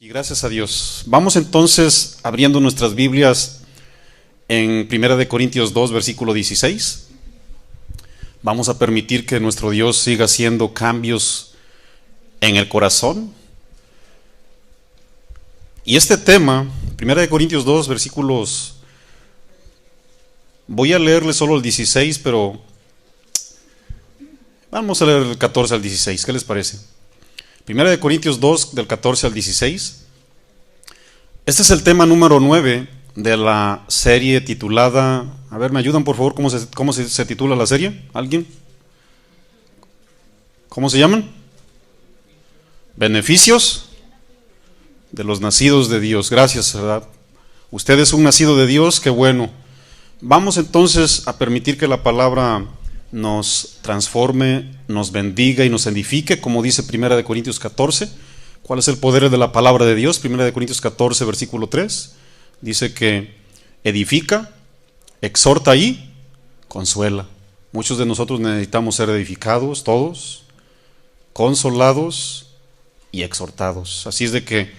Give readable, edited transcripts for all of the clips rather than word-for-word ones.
Y gracias a Dios. Vamos entonces abriendo nuestras Biblias en 1 Corintios 2, versículo 16. Vamos a permitir que nuestro Dios siga haciendo cambios en el corazón. Y este tema, 1 Corintios 2, versículos... Voy a leerle solo el 16, pero vamos a leer el 14 al 16. ¿Qué les parece? 1 Corintios 2, del 14 al 16. Este es el tema número 9 de la serie titulada... A ver, ¿me ayudan por favor? ¿Cómo se titula la serie? ¿Alguien? ¿Cómo se llaman? Beneficios de los nacidos de Dios. Gracias, ¿verdad? Usted es un nacido de Dios, qué bueno. Vamos entonces a permitir que la palabra nos transforme, nos bendiga y nos edifique, como dice 1 Corintios 14. ¿Cuál es el poder de la palabra de Dios? 1 Corintios 14, versículo 3. Dice que edifica, exhorta y consuela. Muchos de nosotros necesitamos ser edificados, todos, consolados y exhortados. Así es de que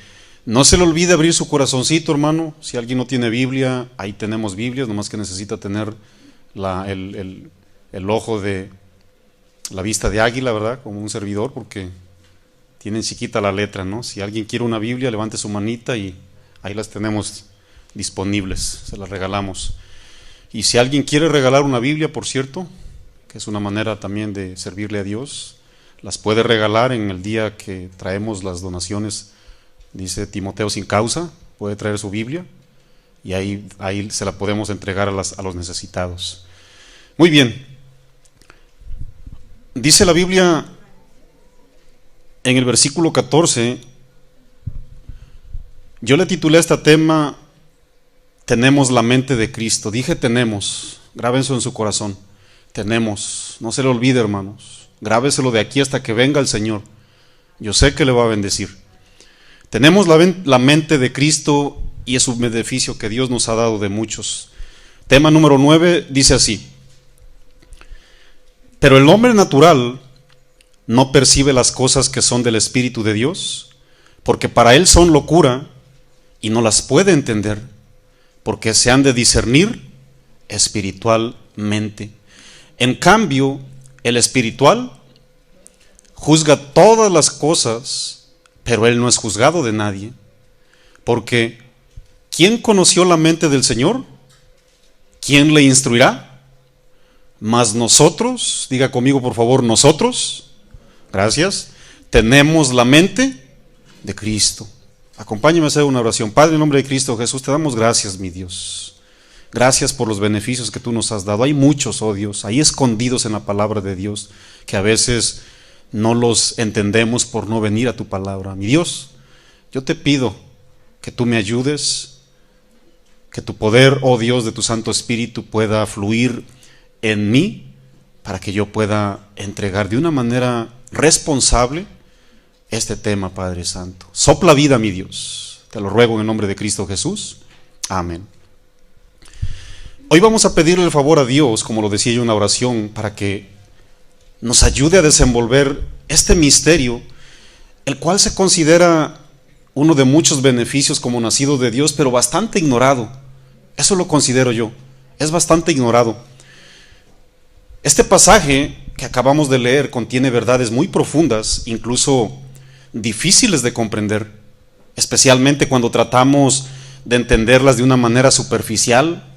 no se le olvide abrir su corazoncito, hermano. Si alguien no tiene Biblia, ahí tenemos Biblias, nomás que necesita tener el ojo de la vista de águila, ¿verdad? Como un servidor, porque tienen chiquita la letra, ¿no? Si alguien quiere una Biblia, levante su manita y ahí las tenemos disponibles, se las regalamos. Y si alguien quiere regalar una Biblia, por cierto, que es una manera también de servirle a Dios, las puede regalar en el día que traemos las donaciones. Dice Timoteo sin causa, puede traer su Biblia y ahí se la podemos entregar a los necesitados. Muy bien. Dice la Biblia en el versículo 14, yo le titulé a este tema, tenemos la mente de Cristo. Dije tenemos, grábenlo en su corazón. Tenemos, no se le olvide, hermanos. Grábeselo de aquí hasta que venga el Señor. Yo sé que le va a bendecir. Tenemos la mente de Cristo y es un beneficio que Dios nos ha dado de muchos. Tema número 9 dice así: pero el hombre natural no percibe las cosas que son del Espíritu de Dios, porque para él son locura y no las puede entender, porque se han de discernir espiritualmente. En cambio, el espiritual juzga todas las cosas, pero él no es juzgado de nadie, porque ¿quién conoció la mente del Señor? ¿Quién le instruirá? Mas nosotros, diga conmigo por favor, nosotros, gracias, tenemos la mente de Cristo. Acompáñame a hacer una oración. Padre, en nombre de Cristo Jesús, te damos gracias, mi Dios. Gracias por los beneficios que tú nos has dado. Hay muchos, oh Dios, ahí escondidos en la palabra de Dios, que a veces no los entendemos por no venir a tu palabra. Mi Dios, yo te pido que tú me ayudes, que tu poder, oh Dios, de tu Santo Espíritu pueda fluir en mí, para que yo pueda entregar de una manera responsable este tema, Padre Santo. Sopla vida, mi Dios. Te lo ruego en el nombre de Cristo Jesús. Amén. Hoy vamos a pedirle el favor a Dios, como lo decía yo en una oración, para que nos ayude a desenvolver este misterio, el cual se considera uno de muchos beneficios como nacido de Dios, pero bastante ignorado. Eso lo considero yo, es bastante ignorado. Este pasaje que acabamos de leer contiene verdades muy profundas, incluso difíciles de comprender, especialmente cuando tratamos de entenderlas de una manera superficial,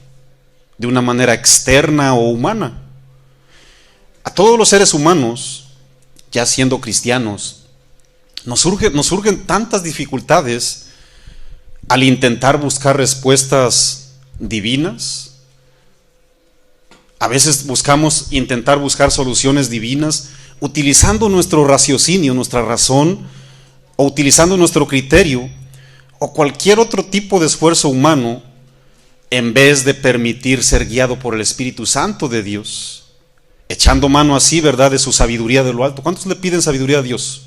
de una manera externa o humana. A todos los seres humanos, ya siendo cristianos, nos surgen tantas dificultades al intentar buscar respuestas divinas. A veces intentar buscar soluciones divinas utilizando nuestro raciocinio, nuestra razón, o utilizando nuestro criterio, o cualquier otro tipo de esfuerzo humano, en vez de permitir ser guiado por el Espíritu Santo de Dios, echando mano así, ¿verdad?, de su sabiduría de lo alto. ¿Cuántos le piden sabiduría a Dios?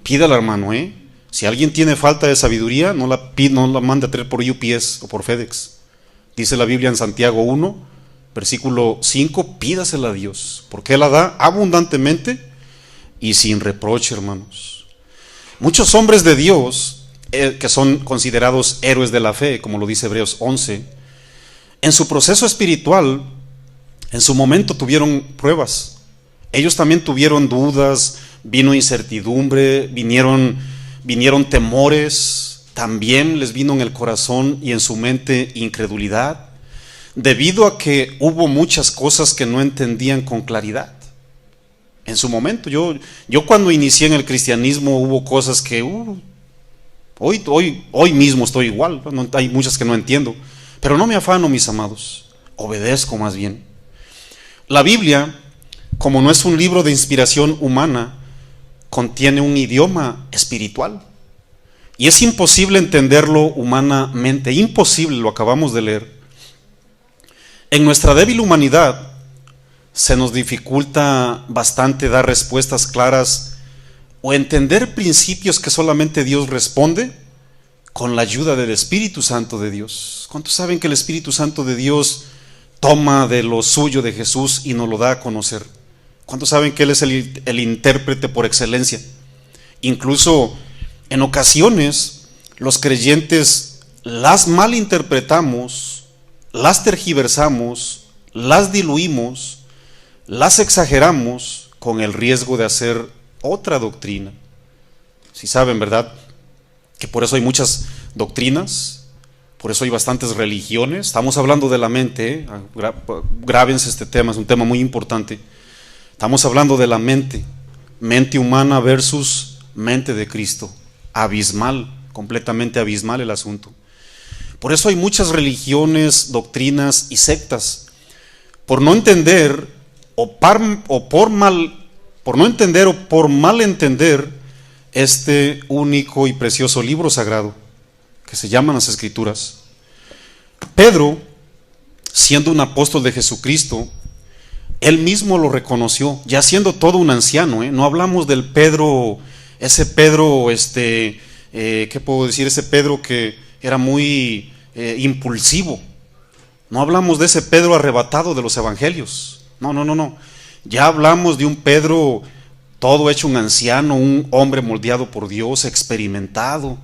Pídala, hermano, ¿eh? Si alguien tiene falta de sabiduría, no la mande a traer por UPS o por FedEx. Dice la Biblia en Santiago 1, versículo 5, pídasela a Dios, porque Él la da abundantemente y sin reproche, hermanos. Muchos hombres de Dios que son considerados héroes de la fe, como lo dice Hebreos 11, en su proceso espiritual, en su momento tuvieron pruebas. Ellos también tuvieron dudas, vino incertidumbre, vinieron temores, también les vino en el corazón y en su mente incredulidad, debido a que hubo muchas cosas que no entendían con claridad. En su momento, yo cuando inicié en el cristianismo hubo cosas que hoy mismo estoy igual, ¿no? Hay muchas que no entiendo, pero no me afano, mis amados, obedezco más bien. La Biblia, como no es un libro de inspiración humana, contiene un idioma espiritual y es imposible entenderlo humanamente, imposible, lo acabamos de leer. En nuestra débil humanidad se nos dificulta bastante dar respuestas claras o entender principios que solamente Dios responde con la ayuda del Espíritu Santo de Dios. ¿Cuántos saben que el Espíritu Santo de Dios toma de lo suyo de Jesús y nos lo da a conocer? ¿Cuántos saben que Él es el intérprete por excelencia? Incluso en ocasiones los creyentes las malinterpretamos, las tergiversamos, las diluimos, las exageramos con el riesgo de hacer otra doctrina. Si saben, ¿verdad? Que por eso hay muchas doctrinas, por eso hay bastantes religiones. Estamos hablando de la mente, grábense este tema, es un tema muy importante. Estamos hablando de la mente humana versus mente de Cristo. Abismal, completamente abismal el asunto. Por eso hay muchas religiones, doctrinas y sectas. Por no entender por mal entender este único y precioso libro sagrado que se llaman las Escrituras. Pedro, siendo un apóstol de Jesucristo, él mismo lo reconoció, ya siendo todo un anciano, no hablamos del Pedro, ese Pedro, ¿qué puedo decir? Ese Pedro que era muy impulsivo. No hablamos de ese Pedro arrebatado de los evangelios. No. Ya hablamos de un Pedro todo hecho un anciano, un hombre moldeado por Dios, experimentado.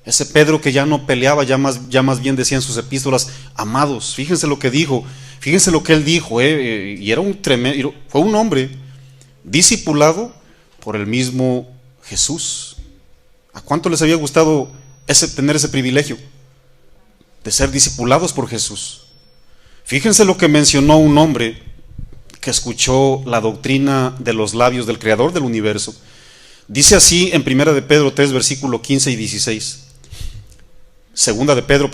Ese Pedro que ya no peleaba, ya más bien decía en sus epístolas, amados. Fíjense lo que dijo, fíjense lo que él dijo, y era fue un hombre discipulado por el mismo Jesús. ¿A cuánto les había gustado tener ese privilegio de ser discipulados por Jesús? Fíjense lo que mencionó un hombre que escuchó la doctrina de los labios del Creador del universo. Dice así en 1 de Pedro 3, versículo 15 y 16. Segunda de Pedro,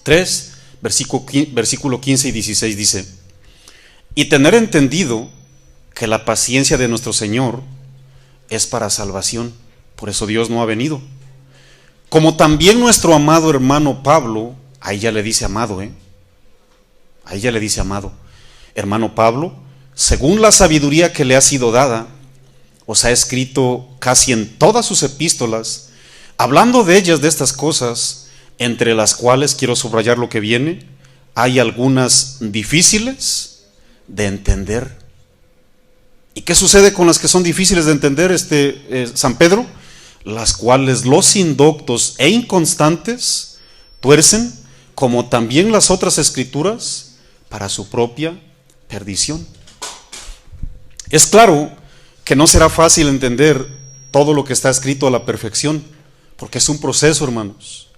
3, versículo 15 y 16 dice: y tener entendido que la paciencia de nuestro Señor es para salvación. Por eso Dios no ha venido. Como también nuestro amado hermano Pablo, ahí ya le dice amado, ahí ya le dice amado. Hermano Pablo, según la sabiduría que le ha sido dada, os ha escrito casi en todas sus epístolas, hablando de ellas, de estas cosas, entre las cuales quiero subrayar lo que viene, hay algunas difíciles de entender. ¿Y qué sucede con las que son difíciles de entender, San Pedro? Las cuales los indoctos e inconstantes tuercen, como también las otras escrituras, para su propia perdición. Es claro que no será fácil entender todo lo que está escrito a la perfección, porque es un proceso, hermanos.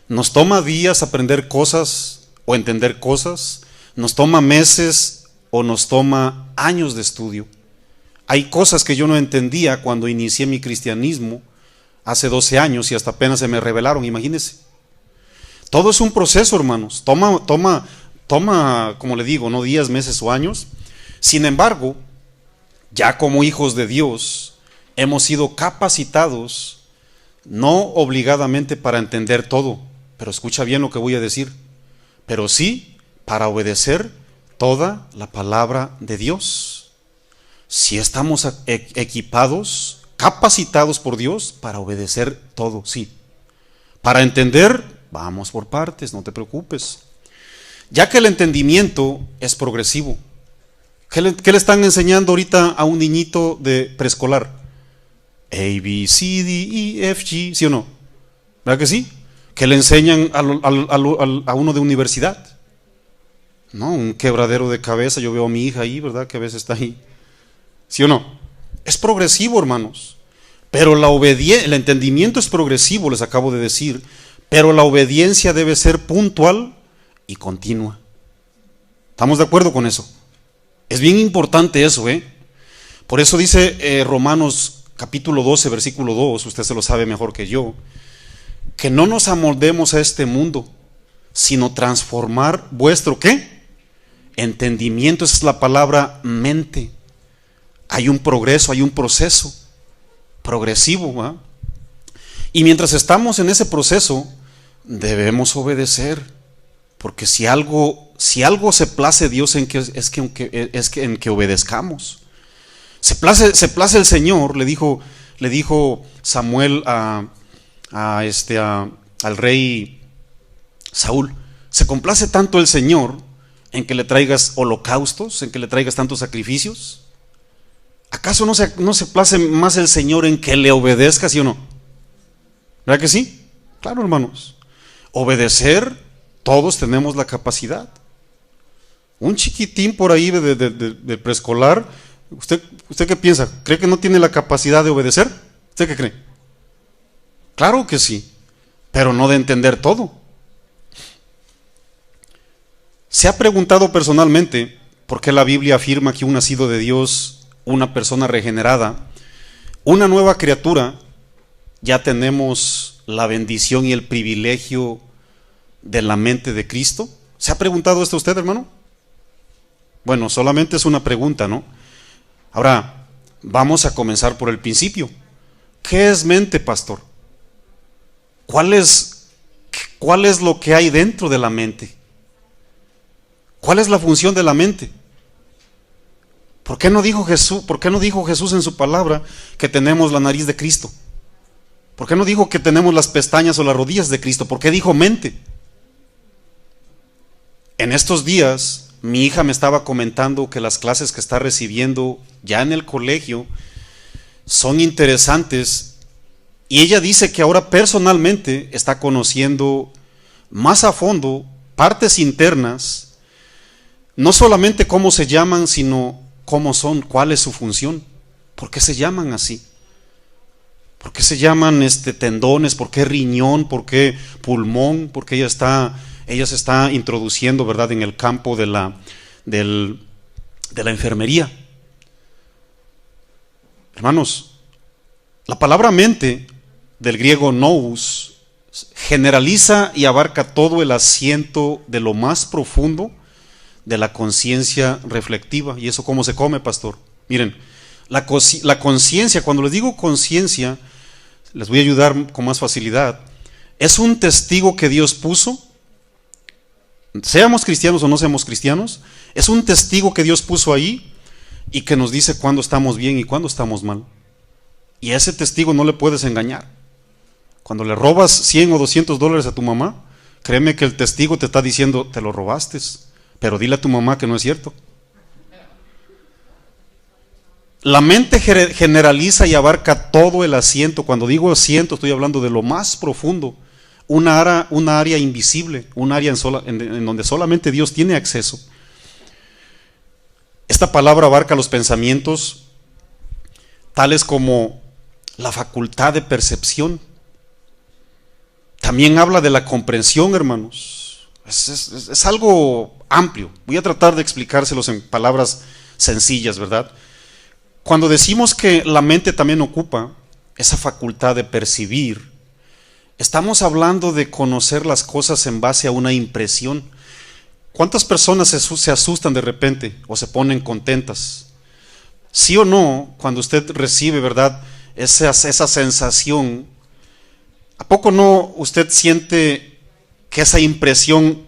Nos toma días aprender cosas o entender cosas, nos toma meses o nos toma años de estudio. Hay cosas que yo no entendía cuando inicié mi cristianismo hace 12 años y hasta apenas se me revelaron, imagínense. Todo es un proceso, hermanos. Toma, como le digo, no días, meses o años. Sin embargo, ya como hijos de Dios, hemos sido capacitados, no obligadamente para entender todo, pero escucha bien lo que voy a decir, pero sí para obedecer toda la palabra de Dios. Si estamos equipados, capacitados por Dios para obedecer todo, sí. Para entender, vamos por partes, no te preocupes. Ya que el entendimiento es progresivo. ¿Qué le están enseñando ahorita a un niñito de preescolar? A, B, C, D, E, F, G, ¿sí o no? ¿Verdad que sí? Que le enseñan a uno de universidad. No, un quebradero de cabeza. Yo veo a mi hija ahí, ¿verdad? Que a veces está ahí. ¿Sí o no? Es progresivo, hermanos. Pero el entendimiento es progresivo, les acabo de decir. Pero la obediencia debe ser puntual y continua. ¿Estamos de acuerdo con eso? Es bien importante eso, ¿eh? Por eso dice Romanos capítulo 12, versículo 2, usted se lo sabe mejor que yo, que no nos amoldemos a este mundo, sino transformar vuestro, ¿qué? Entendimiento. Esa es la palabra mente. Hay un progreso, hay un proceso progresivo, ¿va? Y mientras estamos en ese proceso, debemos obedecer, porque si algo se place Dios en que obedezcamos. Se place el Señor, le dijo Samuel al rey Saúl, se complace tanto el Señor en que le traigas holocaustos, en que le traigas tantos sacrificios. ¿Acaso no se place más el Señor en que le obedezcas, sí o no? ¿Verdad que sí? Claro, hermanos. Obedecer, todos tenemos la capacidad. Un chiquitín por ahí de preescolar, ¿usted qué piensa? ¿Cree que no tiene la capacidad de obedecer? ¿Usted qué cree? Claro que sí, pero no de entender todo. ¿Se ha preguntado personalmente por qué la Biblia afirma que un nacido de Dios, una persona regenerada, una nueva criatura, ya tenemos la bendición y el privilegio de la mente de Cristo? ¿Se ha preguntado esto usted, hermano? Bueno, solamente es una pregunta, ¿no? Ahora, vamos a comenzar por el principio. ¿Qué es mente, pastor? ¿Cuál es lo que hay dentro de la mente? ¿Cuál es la función de la mente? ¿Por qué no dijo Jesús en su palabra que tenemos la nariz de Cristo? ¿Por qué no dijo que tenemos las pestañas o las rodillas de Cristo? ¿Por qué dijo mente? En estos días, mi hija me estaba comentando que las clases que está recibiendo ya en el colegio son interesantes, y ella dice que ahora personalmente está conociendo más a fondo partes internas, no solamente cómo se llaman, sino cómo son, cuál es su función, por qué se llaman así, por qué se llaman tendones, por qué riñón, por qué pulmón, porque ella se está introduciendo, ¿verdad?, en el campo de la enfermería. Hermanos, la palabra mente, del griego nous, generaliza y abarca todo el asiento de lo más profundo de la conciencia reflectiva. ¿Y eso cómo se come, pastor? Miren, la conciencia, cuando les digo conciencia, les voy a ayudar con más facilidad. Es un testigo que Dios puso, seamos cristianos o no seamos cristianos, es un testigo que Dios puso ahí y que nos dice cuándo estamos bien y cuándo estamos mal. Y a ese testigo no le puedes engañar. Cuando le robas 100 o 200 dólares a tu mamá, créeme que el testigo te está diciendo, te lo robaste, pero dile a tu mamá que no es cierto. La mente generaliza y abarca todo el asiento. Cuando digo asiento, estoy hablando de lo más profundo, una área invisible, un área en donde solamente Dios tiene acceso. Esta palabra abarca los pensamientos tales como la facultad de percepción. También habla de la comprensión, hermanos. Es algo amplio. Voy a tratar de explicárselos en palabras sencillas, ¿verdad? Cuando decimos que la mente también ocupa esa facultad de percibir, estamos hablando de conocer las cosas en base a una impresión. ¿Cuántas personas se asustan de repente o se ponen contentas? ¿Sí o no? Cuando usted recibe, ¿verdad?, esa sensación, ¿a poco no usted siente que esa impresión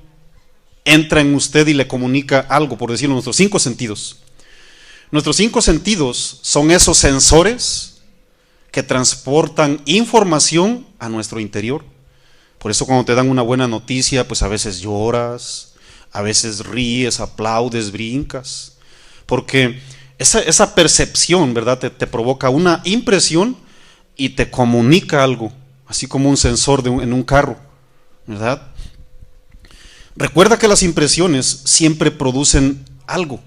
entra en usted y le comunica algo, por decirlo, nuestros 5 sentidos? Nuestros 5 sentidos son esos sensores que transportan información a nuestro interior. Por eso cuando te dan una buena noticia, pues a veces lloras, a veces ríes, aplaudes, brincas, porque esa percepción, ¿verdad?, te provoca una impresión y te comunica algo. así como un sensor en un carro, ¿verdad? Recuerda que las impresiones siempre producen algo.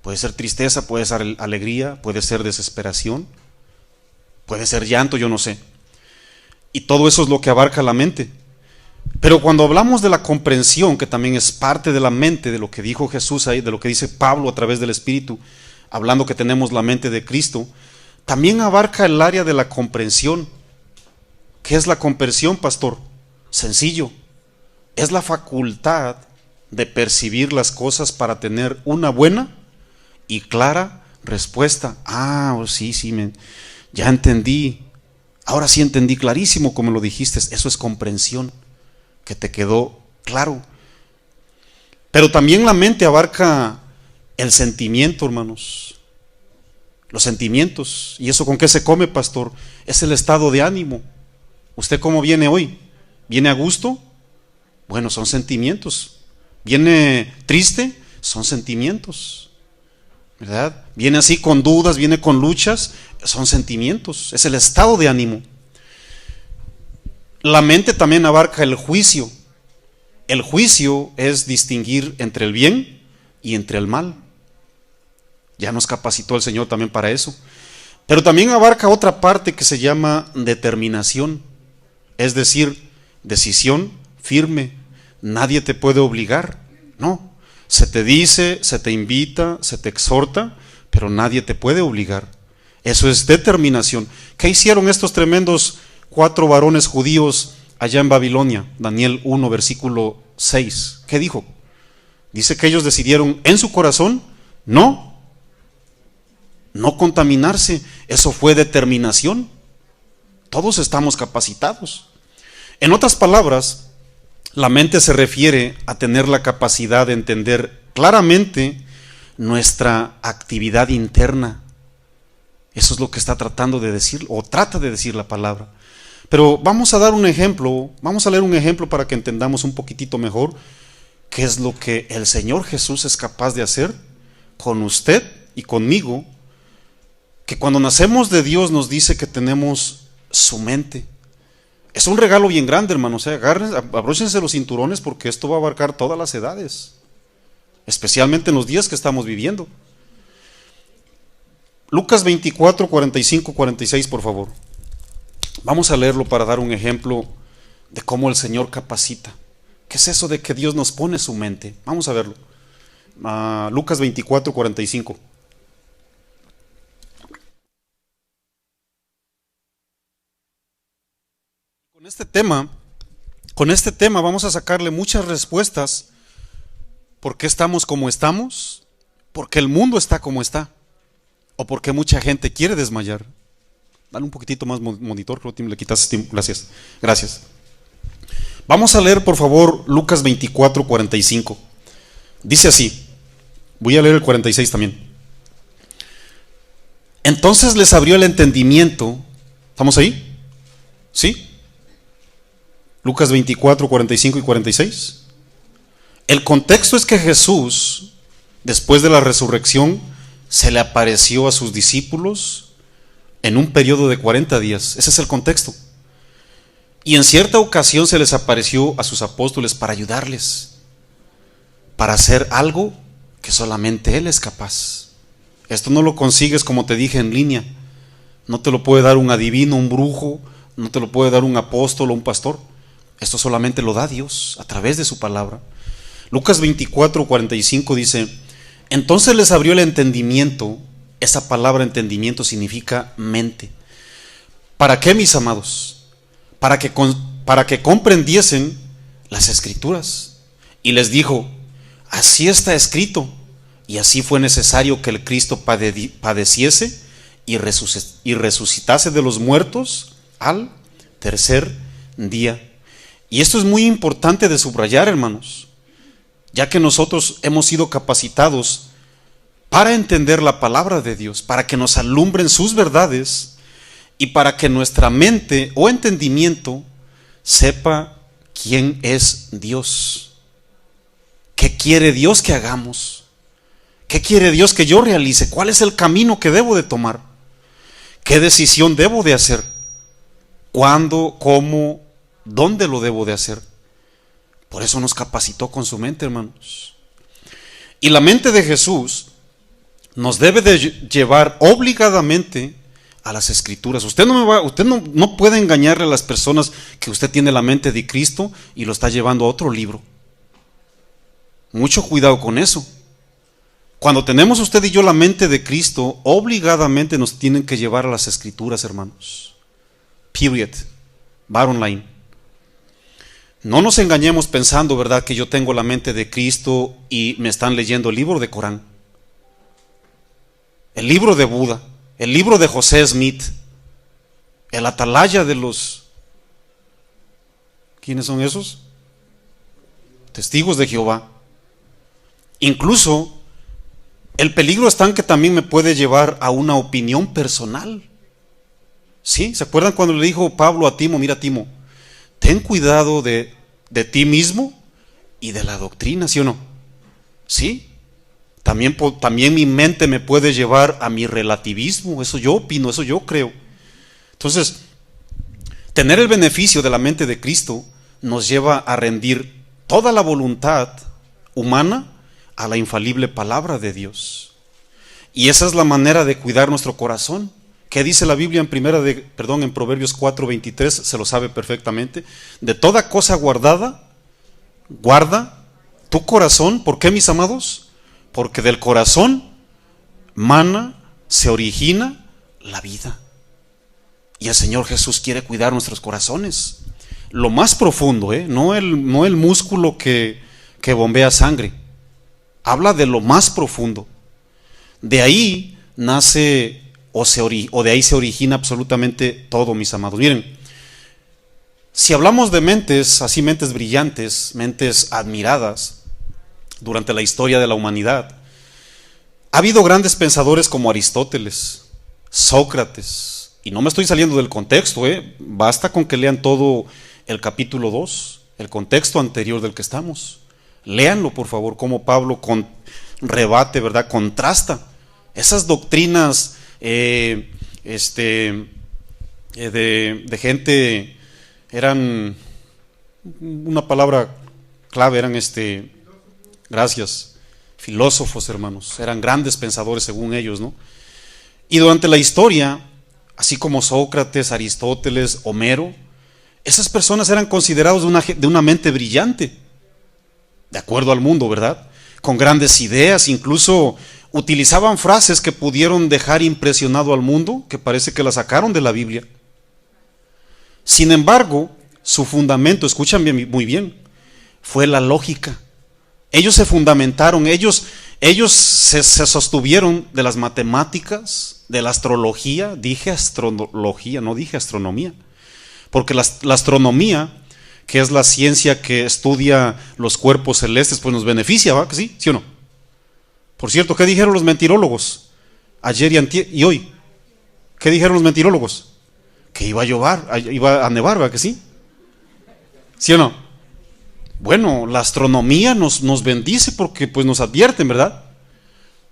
Puede ser tristeza, puede ser alegría, puede ser desesperación, puede ser llanto, yo no sé. Y todo eso es lo que abarca la mente. Pero cuando hablamos de la comprensión, que también es parte de la mente, de lo que dijo Jesús ahí, de lo que dice Pablo a través del Espíritu, hablando que tenemos la mente de Cristo, también abarca el área de la comprensión. ¿Qué es la comprensión, pastor? Sencillo. Es la facultad de percibir las cosas para tener una buena y clara respuesta. Sí, ya entendí. Ahora sí entendí clarísimo como lo dijiste. Eso es comprensión, que te quedó claro. Pero también la mente abarca el sentimiento, hermanos. Los sentimientos. ¿Y eso con qué se come, pastor? Es el estado de ánimo. ¿Usted cómo viene hoy? ¿Viene a gusto? Bueno, son sentimientos. ¿Viene triste? Son sentimientos, ¿verdad? Viene así con dudas, viene con luchas, son sentimientos, es el estado de ánimo. La mente también abarca el juicio. El juicio es distinguir entre el bien y entre el mal. Ya nos capacitó el Señor también para eso. Pero también abarca otra parte que se llama determinación, es decir, decisión firme. Nadie te puede obligar, no. Se te dice, se te invita, se te exhorta, pero nadie te puede obligar. Eso es determinación. ¿Qué hicieron estos tremendos 4 varones judíos allá en Babilonia? Daniel 1, versículo 6. ¿Qué dijo? Dice que ellos decidieron en su corazón no contaminarse. Eso fue determinación. Todos estamos capacitados. En otras palabras, la mente se refiere a tener la capacidad de entender claramente nuestra actividad interna. Eso es lo que está tratando de decir, o trata de decir la palabra. Pero vamos a dar un ejemplo, vamos a leer un ejemplo para que entendamos un poquitito mejor qué es lo que el Señor Jesús es capaz de hacer con usted y conmigo, que cuando nacemos de Dios nos dice que tenemos su mente. Es un regalo bien grande, hermanos. Abróchense los cinturones porque esto va a abarcar todas las edades, especialmente en los días que estamos viviendo. Lucas 24, 45, 46, por favor. Vamos a leerlo para dar un ejemplo de cómo el Señor capacita. ¿Qué es eso de que Dios nos pone su mente? Vamos a verlo. Lucas 24, 45. Con este tema vamos a sacarle muchas respuestas. ¿Por qué estamos como estamos? ¿Por qué el mundo está como está? ¿O por qué mucha gente quiere desmayar? Dale un poquitito más monitor, creo que le quitaste. Gracias. Vamos a leer, por favor, Lucas 24, 45. Dice así. Voy a leer el 46 también. Entonces les abrió el entendimiento. ¿Estamos ahí? ¿Sí? Lucas 24, 45 y 46. El contexto es que Jesús, después de la resurrección, se le apareció a sus discípulos en un periodo de 40 días. Ese es el contexto. Y en cierta ocasión se les apareció a sus apóstoles para ayudarles, para hacer algo que solamente Él es capaz. Esto no lo consigues, como te dije, en línea. No te lo puede dar un adivino, un brujo, no te lo puede dar un apóstol o un pastor. Esto solamente lo da Dios a través de su palabra. Lucas 24, 45 dice: entonces les abrió el entendimiento. Esa palabra entendimiento significa mente. ¿Para qué, mis amados? Para que comprendiesen las Escrituras. Y les dijo: así está escrito, y así fue necesario que el Cristo padeciese y resucitase de los muertos al tercer día. Y esto es muy importante de subrayar, hermanos, ya que nosotros hemos sido capacitados para entender la palabra de Dios, para que nos alumbren sus verdades y para que nuestra mente o entendimiento sepa quién es Dios. ¿Qué quiere Dios que hagamos? ¿Qué quiere Dios que yo realice? ¿Cuál es el camino que debo de tomar? ¿Qué decisión debo de hacer? cuándo, cómo, dónde lo debo de hacer. Por eso nos capacitó con su mente, hermanos. Y la mente de Jesús nos debe de llevar obligadamente a las Escrituras. Usted no puede engañarle a las personas que usted tiene la mente de Cristo y lo está llevando a otro libro. Mucho cuidado con eso. Cuando tenemos usted y yo la mente de Cristo, obligadamente nos tienen que llevar a las Escrituras, hermanos. Period. Bottom line. No nos engañemos pensando, ¿verdad?, que yo tengo la mente de Cristo y me están leyendo el libro de Corán, el libro de Buda, el libro de José Smith, el atalaya de los... ¿Quiénes son esos? Testigos de Jehová. Incluso el peligro está en que también me puede llevar a una opinión personal. ¿Sí? ¿Se acuerdan cuando le dijo Pablo a Timo? Mira, Timo, ten cuidado de ti mismo y de la doctrina, ¿sí o no? ¿Sí? También mi mente me puede llevar a mi relativismo. Eso yo opino, eso yo creo. Entonces, tener el beneficio de la mente de Cristo nos lleva a rendir toda la voluntad humana a la infalible palabra de Dios. Y esa es la manera de cuidar nuestro corazón. ¿Qué dice la Biblia en Proverbios 4:23? Se lo sabe perfectamente. De toda cosa guardada, guarda tu corazón. ¿Por qué, mis amados? Porque del corazón se origina la vida. Y el Señor Jesús quiere cuidar nuestros corazones. Lo más profundo, no el músculo que bombea sangre. Habla de lo más profundo. De ahí nace o de ahí se origina absolutamente todo, mis amados. Miren, si hablamos de mentes, así mentes brillantes, mentes admiradas durante la historia de la humanidad, ha habido grandes pensadores como Aristóteles, Sócrates, y no me estoy saliendo del contexto, basta con que lean todo el capítulo 2, el contexto anterior del que estamos. Léanlo, por favor, cómo Pablo rebate, ¿verdad? Contrasta esas doctrinas de gente, eran una palabra clave, eran gracias, filósofos, hermanos, eran grandes pensadores según ellos, ¿no? Y durante la historia, así como Sócrates, Aristóteles, Homero, esas personas eran considerados de una mente brillante, de acuerdo al mundo, ¿verdad? Con grandes ideas, incluso utilizaban frases que pudieron dejar impresionado al mundo, que parece que las sacaron de la Biblia. Sin embargo, su fundamento, escuchan bien, muy bien, fue la lógica. Ellos se fundamentaron, ellos se sostuvieron de las matemáticas, de la astrología. Dije astrología, no dije astronomía, porque la astronomía, que es la ciencia que estudia los cuerpos celestes, pues nos beneficia, ¿va? ¿Sí? ¿Sí o no? Por cierto, ¿qué dijeron los mentirólogos ayer y hoy? ¿Qué dijeron los mentirólogos? Que iba a llover, iba a nevar, ¿va? ¿Que sí? ¿Sí o no? Bueno, la astronomía nos bendice porque pues nos advierten, ¿verdad?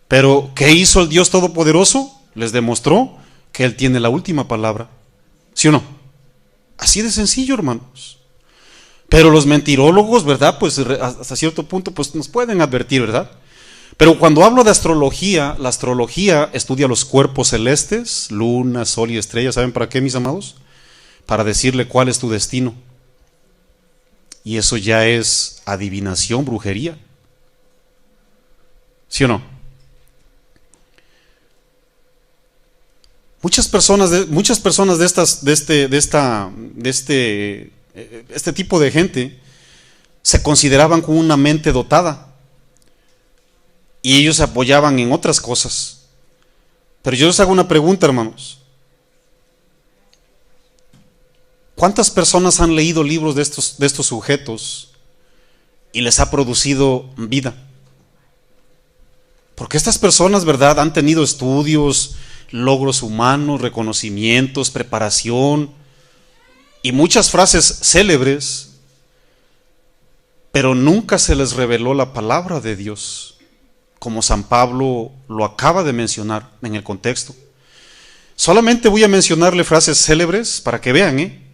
Pero ¿qué hizo el Dios Todopoderoso? Les demostró que Él tiene la última palabra. ¿Sí o no? Así de sencillo, hermanos. Pero los mentirólogos, ¿verdad? Pues hasta cierto punto pues nos pueden advertir, ¿verdad? Pero cuando hablo de astrología, la astrología estudia los cuerpos celestes, luna, sol y estrellas. ¿Saben para qué, mis amados? Para decirle cuál es tu destino. Y eso ya es adivinación, brujería. ¿Sí o no? Muchas personas de este tipo de gente se consideraban con una mente dotada y ellos se apoyaban en otras cosas. Pero yo les hago una pregunta, hermanos. ¿Cuántas personas han leído libros de estos sujetos y les ha producido vida? Porque estas personas, ¿verdad?, han tenido estudios, logros humanos, reconocimientos, preparación y muchas frases célebres, pero nunca se les reveló la palabra de Dios, como San Pablo lo acaba de mencionar en el contexto. Solamente voy a mencionarle frases célebres para que vean,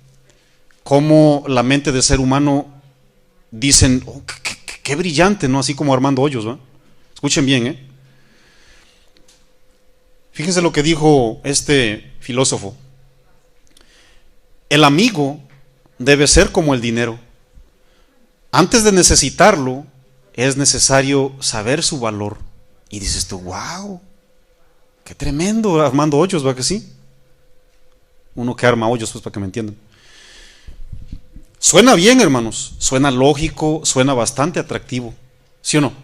cómo la mente de ser humano dicen, oh, qué brillante, ¿no? Así como Armando Hoyos, ¿va? Escuchen bien, ¿eh? Fíjense lo que dijo este filósofo. El amigo debe ser como el dinero. Antes de necesitarlo, es necesario saber su valor. Y dices tú, wow, qué tremendo, Armando Hoyos, ¿va que sí? Uno que arma hoyos, pues para que me entiendan. Suena bien, hermanos, suena lógico, suena bastante atractivo, ¿sí o no?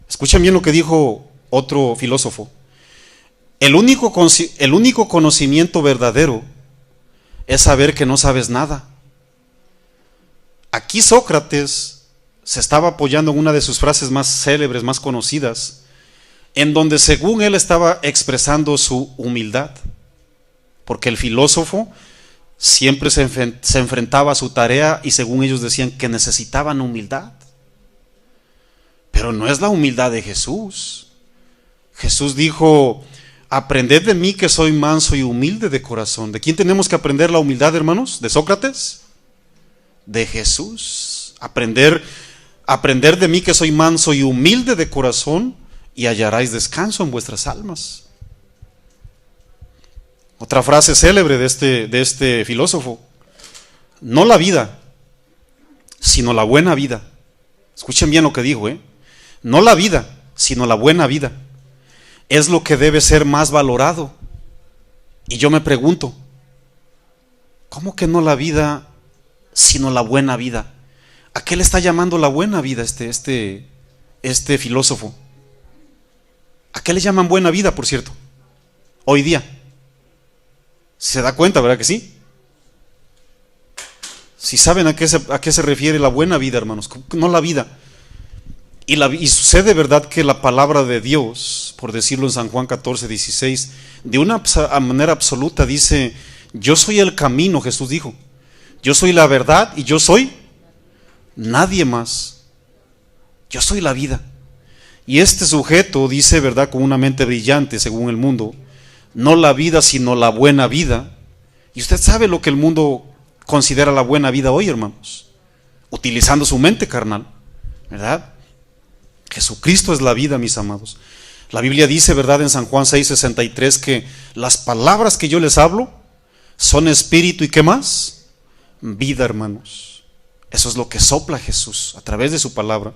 Escuchen bien lo que dijo otro filósofo. El único conocimiento verdadero es saber que no sabes nada. Aquí Sócrates se estaba apoyando en una de sus frases más célebres, más conocidas, en donde según él estaba expresando su humildad, porque el filósofo siempre se enfrentaba a su tarea y según ellos decían que necesitaban humildad. Pero no es la humildad de Jesús. Jesús dijo, aprended de mí que soy manso y humilde de corazón. ¿De quién tenemos que aprender la humildad, hermanos? ¿De Sócrates? De Jesús. Aprender de mí que soy manso y humilde de corazón y hallaréis descanso en vuestras almas. Otra frase célebre de este filósofo. No la vida, sino la buena vida. Escuchen bien lo que dijo, ¿eh? No la vida, sino la buena vida. Es lo que debe ser más valorado. Y yo me pregunto, ¿cómo que no la vida, sino la buena vida? ¿A qué le está llamando la buena vida este filósofo? ¿A qué le llaman buena vida, por cierto? Hoy día. ¿Se da cuenta, verdad que sí? Si saben a qué se refiere la buena vida, hermanos, no la vida. Y sucede, verdad, que la palabra de Dios, por decirlo en San Juan 14:16, de una manera absoluta dice, yo soy el camino, Jesús dijo, yo soy la verdad y yo soy nadie más. Yo soy la vida. Y este sujeto dice, verdad, con una mente brillante según el mundo, no la vida sino la buena vida. Y usted sabe lo que el mundo considera la buena vida hoy, hermanos, utilizando su mente carnal, ¿verdad? Jesucristo es la vida, mis amados. La Biblia dice, verdad, en San Juan 6:63 que las palabras que yo les hablo son espíritu y ¿qué más? Vida, hermanos. Eso es lo que sopla Jesús a través de su palabra.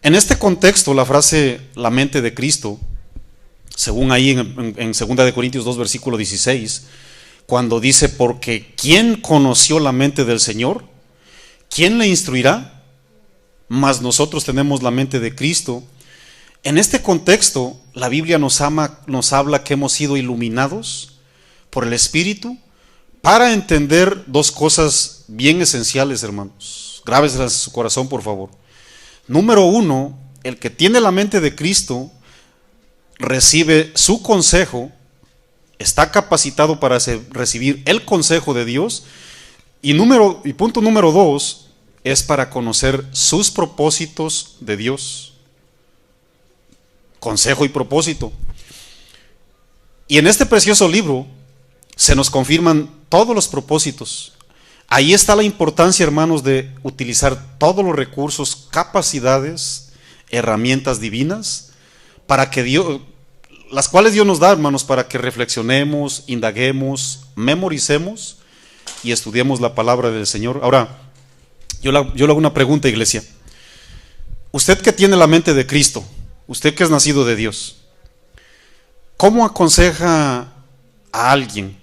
En este contexto, la frase la mente de Cristo, según ahí en 2 de Corintios 2 versículo 16, cuando dice, porque ¿quién conoció la mente del Señor? ¿Quién le instruirá? Mas nosotros tenemos la mente de Cristo. En este contexto, la Biblia nos habla que hemos sido iluminados por el Espíritu para entender dos cosas bien esenciales, hermanos. Grábeselas en su corazón, por favor. Número uno, el que tiene la mente de Cristo recibe su consejo, está capacitado para recibir el consejo de Dios. Y punto número dos, es para conocer sus propósitos de Dios. Consejo y propósito. Y en este precioso libro se nos confirman todos los propósitos. Ahí está la importancia, hermanos, de utilizar todos los recursos, capacidades, herramientas divinas, para que Dios, las cuales Dios nos da, hermanos, para que reflexionemos, indaguemos, memoricemos y estudiemos la palabra del Señor. Ahora, yo le hago una pregunta, iglesia. Usted que tiene la mente de Cristo, usted que es nacido de Dios, ¿cómo aconseja a alguien?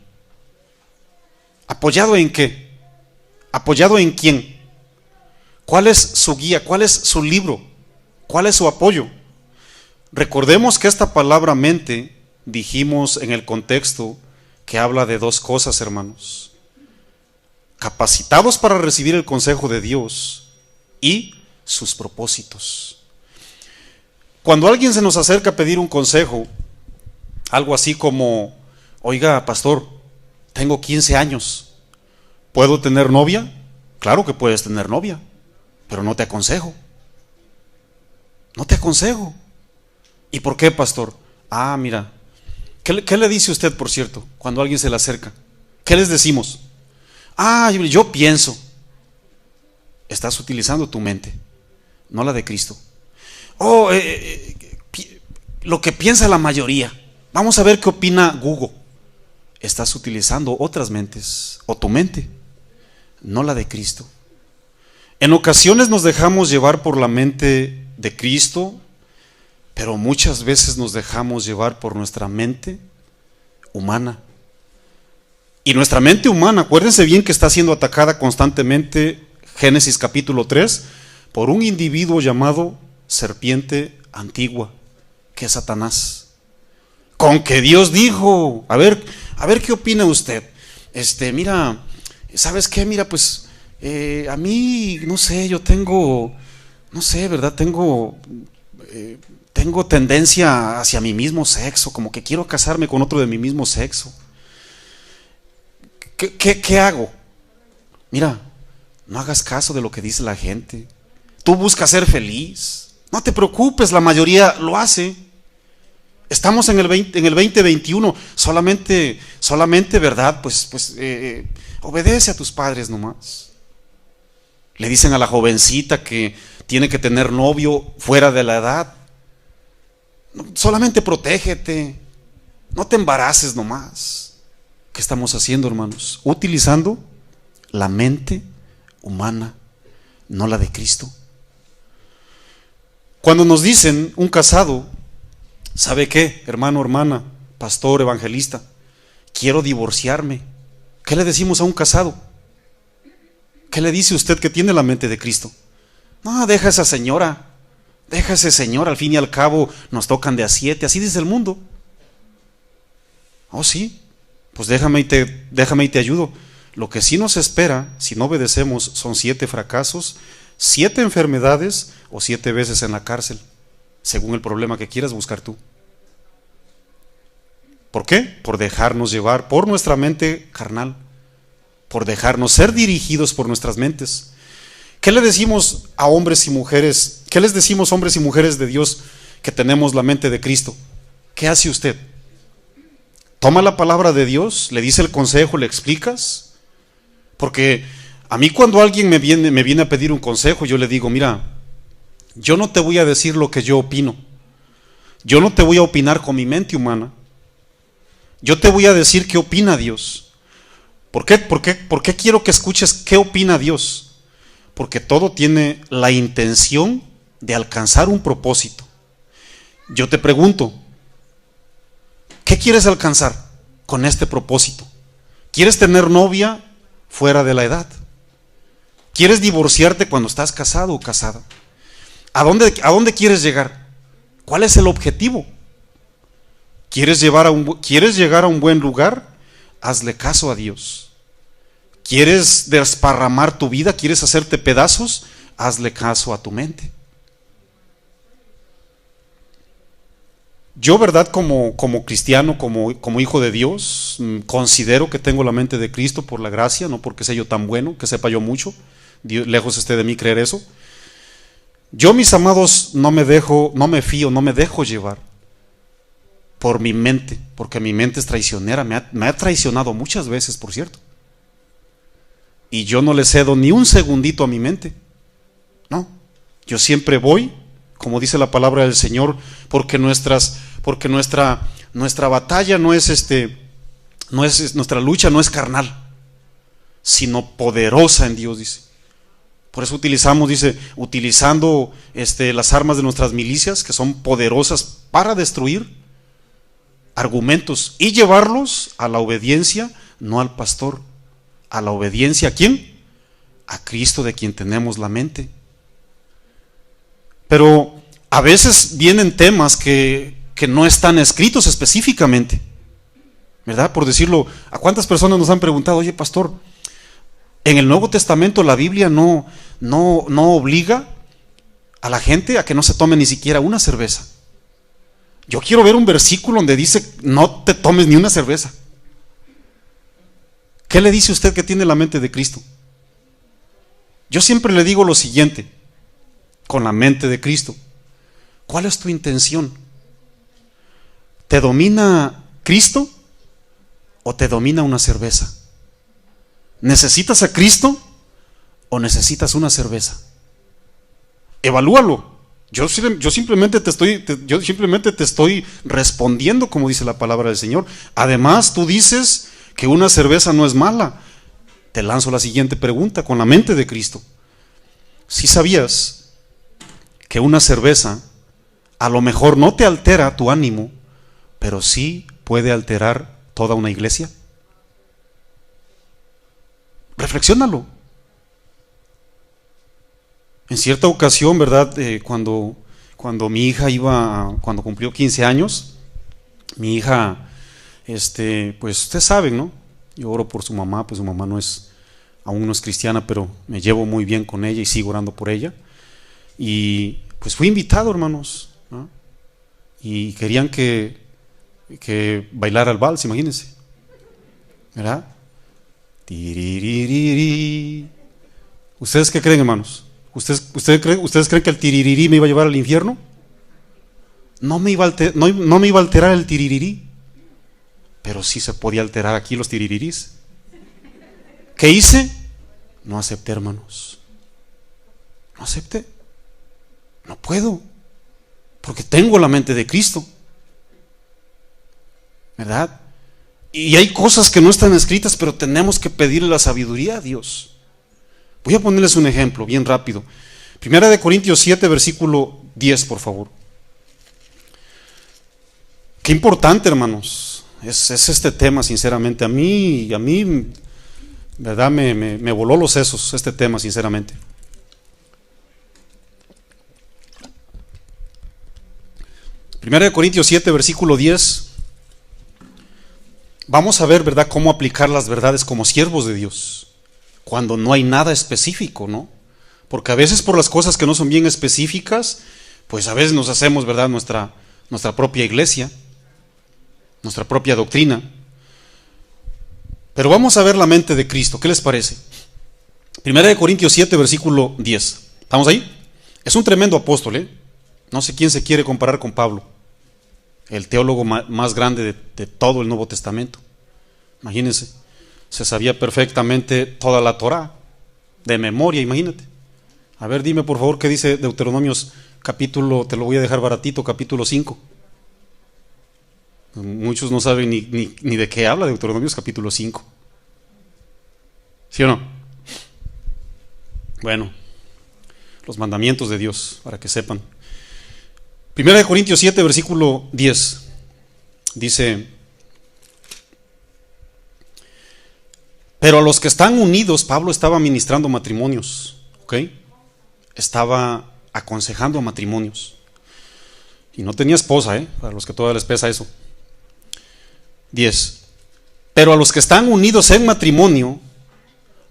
¿Apoyado en qué? ¿Apoyado en quién? ¿Cuál es su guía? ¿Cuál es su libro? ¿Cuál es su apoyo? Recordemos que esta palabra mente, dijimos en el contexto, que habla de dos cosas, hermanos. Capacitados para recibir el consejo de Dios y sus propósitos. Cuando alguien se nos acerca a pedir un consejo, algo así como, oiga, pastor, tengo 15 años, ¿puedo tener novia? Claro que puedes tener novia, pero no te aconsejo. No te aconsejo. ¿Y por qué, pastor? Ah, mira, ¿qué le dice usted, por cierto, cuando alguien se le acerca? ¿Qué les decimos? Yo pienso. Estás utilizando tu mente, no la de Cristo. Lo que piensa la mayoría. Vamos a ver qué opina Google. Estás utilizando otras mentes, o tu mente, no la de Cristo. En ocasiones nos dejamos llevar por la mente de Cristo, pero muchas veces nos dejamos llevar por nuestra mente humana. Y nuestra mente humana, acuérdense bien que está siendo atacada constantemente, Génesis capítulo 3, por un individuo llamado serpiente antigua, que es Satanás. Con que Dios dijo, a ver qué opina usted. Mira, ¿sabes qué? Mira, pues a mí, no sé, yo tengo, no sé, ¿verdad? Tengo tendencia hacia mi mismo sexo, como que quiero casarme con otro de mi mismo sexo. ¿Qué hago? Mira, no hagas caso de lo que dice la gente. Tú buscas ser feliz. No te preocupes, la mayoría lo hace. Estamos en el 2021. Solamente, ¿verdad? Pues obedece a tus padres nomás. Le dicen a la jovencita que tiene que tener novio fuera de la edad. Solamente protégete. No te embaraces nomás. ¿Qué estamos haciendo, hermanos? Utilizando la mente humana, no la de Cristo. Cuando nos dicen un casado, ¿sabe qué, hermano, hermana, pastor, evangelista? Quiero divorciarme. ¿Qué le decimos a un casado? ¿Qué le dice usted que tiene la mente de Cristo? No, deja a esa señora, deja a ese señor, al fin y al cabo nos tocan de a 7, así dice el mundo. Oh, sí. Pues déjame y te ayudo. Lo que sí nos espera, si no obedecemos, son 7 fracasos, 7 enfermedades o 7 veces en la cárcel, según el problema que quieras buscar tú. ¿Por qué? Por dejarnos llevar por nuestra mente carnal, por dejarnos ser dirigidos por nuestras mentes. ¿Qué le decimos a hombres y mujeres? ¿Qué les decimos, hombres y mujeres de Dios, que tenemos la mente de Cristo? ¿Qué hace usted? Toma la palabra de Dios, le dice el consejo, le explicas. Porque a mí cuando alguien me viene a pedir un consejo, yo le digo, mira, yo no te voy a decir lo que yo opino. Yo no te voy a opinar con mi mente humana. Yo te voy a decir qué opina Dios. ¿Por qué quiero que escuches qué opina Dios? Porque todo tiene la intención de alcanzar un propósito. Yo te pregunto, ¿qué quieres alcanzar con este propósito? ¿Quieres tener novia fuera de la edad? ¿Quieres divorciarte cuando estás casado o casada? ¿A dónde quieres llegar? ¿Cuál es el objetivo? ¿Quieres llegar a un buen lugar? Hazle caso a Dios. ¿Quieres desparramar tu vida? ¿Quieres hacerte pedazos? Hazle caso a tu mente. Yo, verdad, como cristiano, como hijo de Dios, considero que tengo la mente de Cristo por la gracia, no porque sea yo tan bueno, que sepa yo mucho. Dios, lejos esté de mí creer eso. Yo, mis amados, no me dejo llevar por mi mente, porque mi mente es traicionera, me ha traicionado muchas veces, por cierto. Y yo no le cedo ni un segundito a mi mente. No, yo siempre voy, como dice la palabra del Señor, porque nuestra batalla no es nuestra lucha no es carnal, sino poderosa en Dios, dice. Por eso utilizando las armas de nuestras milicias, que son poderosas para destruir argumentos y llevarlos a la obediencia, no al pastor, a la obediencia. ¿A quién? A Cristo, de quien tenemos la mente. Pero a veces vienen temas que no están escritos específicamente, ¿verdad? Por decirlo, ¿a cuántas personas nos han preguntado, oye, pastor, en el Nuevo Testamento la Biblia no obliga a la gente a que no se tome ni siquiera una cerveza? Yo quiero ver un versículo donde dice, no te tomes ni una cerveza. ¿Qué le dice usted que tiene la mente de Cristo? Yo siempre le digo lo siguiente, con la mente de Cristo: ¿cuál es tu intención? ¿Te domina Cristo o te domina una cerveza? ¿Necesitas a Cristo o necesitas una cerveza? Evalúalo. Yo simplemente te estoy respondiendo como dice la palabra del Señor. Además, tú dices que una cerveza no es mala. Te lanzo la siguiente pregunta con la mente de Cristo. ¿Sí sabías que una cerveza a lo mejor no te altera tu ánimo, pero sí puede alterar toda una iglesia? Reflexiónalo. En cierta ocasión, ¿verdad? Cuando mi hija cuando cumplió 15 años, mi hija, pues ustedes saben, ¿no? Yo oro por su mamá, pues su mamá aún no es cristiana, pero me llevo muy bien con ella y sigo orando por ella. Y pues fui invitado, hermanos, ¿no? Y querían que bailara el vals, imagínense, ¿verdad? Tiriririri. ¿Ustedes qué creen, hermanos? ¿Ustedes creen que el tiririrí me iba a llevar al infierno? No me iba a alterar el tiririrí, pero sí se podía alterar aquí los tiririrís. ¿Qué hice? No acepté, hermanos. No acepté. No puedo, porque tengo la mente de Cristo, ¿verdad? Y hay cosas que no están escritas, pero tenemos que pedirle la sabiduría a Dios. Voy a ponerles un ejemplo bien rápido. Primera de Corintios 7, versículo 10, por favor. Qué importante, hermanos, es este tema, sinceramente. A mí, ¿verdad? Me voló los sesos este tema, sinceramente. Primera de Corintios 7, versículo 10. Vamos a ver, ¿verdad?, cómo aplicar las verdades como siervos de Dios cuando no hay nada específico, ¿no? Porque a veces por las cosas que no son bien específicas, pues a veces nos hacemos, ¿verdad?, nuestra propia iglesia, nuestra propia doctrina. Pero vamos a ver la mente de Cristo. ¿Qué les parece? Primera de Corintios 7, versículo 10. ¿Estamos ahí? Es un tremendo apóstol, ¿eh? No sé quién se quiere comparar con Pablo, el teólogo más grande de todo el Nuevo Testamento. Imagínense, se sabía perfectamente toda la Torá de memoria, imagínate. A ver, dime por favor qué dice Deuteronomios capítulo, te lo voy a dejar baratito, capítulo 5. Muchos no saben ni de qué habla Deuteronomios capítulo 5. ¿Sí o no? Bueno, los mandamientos de Dios, para que sepan. Primera de Corintios 7, versículo 10. Dice: pero a los que están unidos, Pablo estaba ministrando matrimonios, ¿ok? Estaba aconsejando a matrimonios. Y no tenía esposa, para los que todavía les pesa eso. 10. Pero a los que están unidos en matrimonio,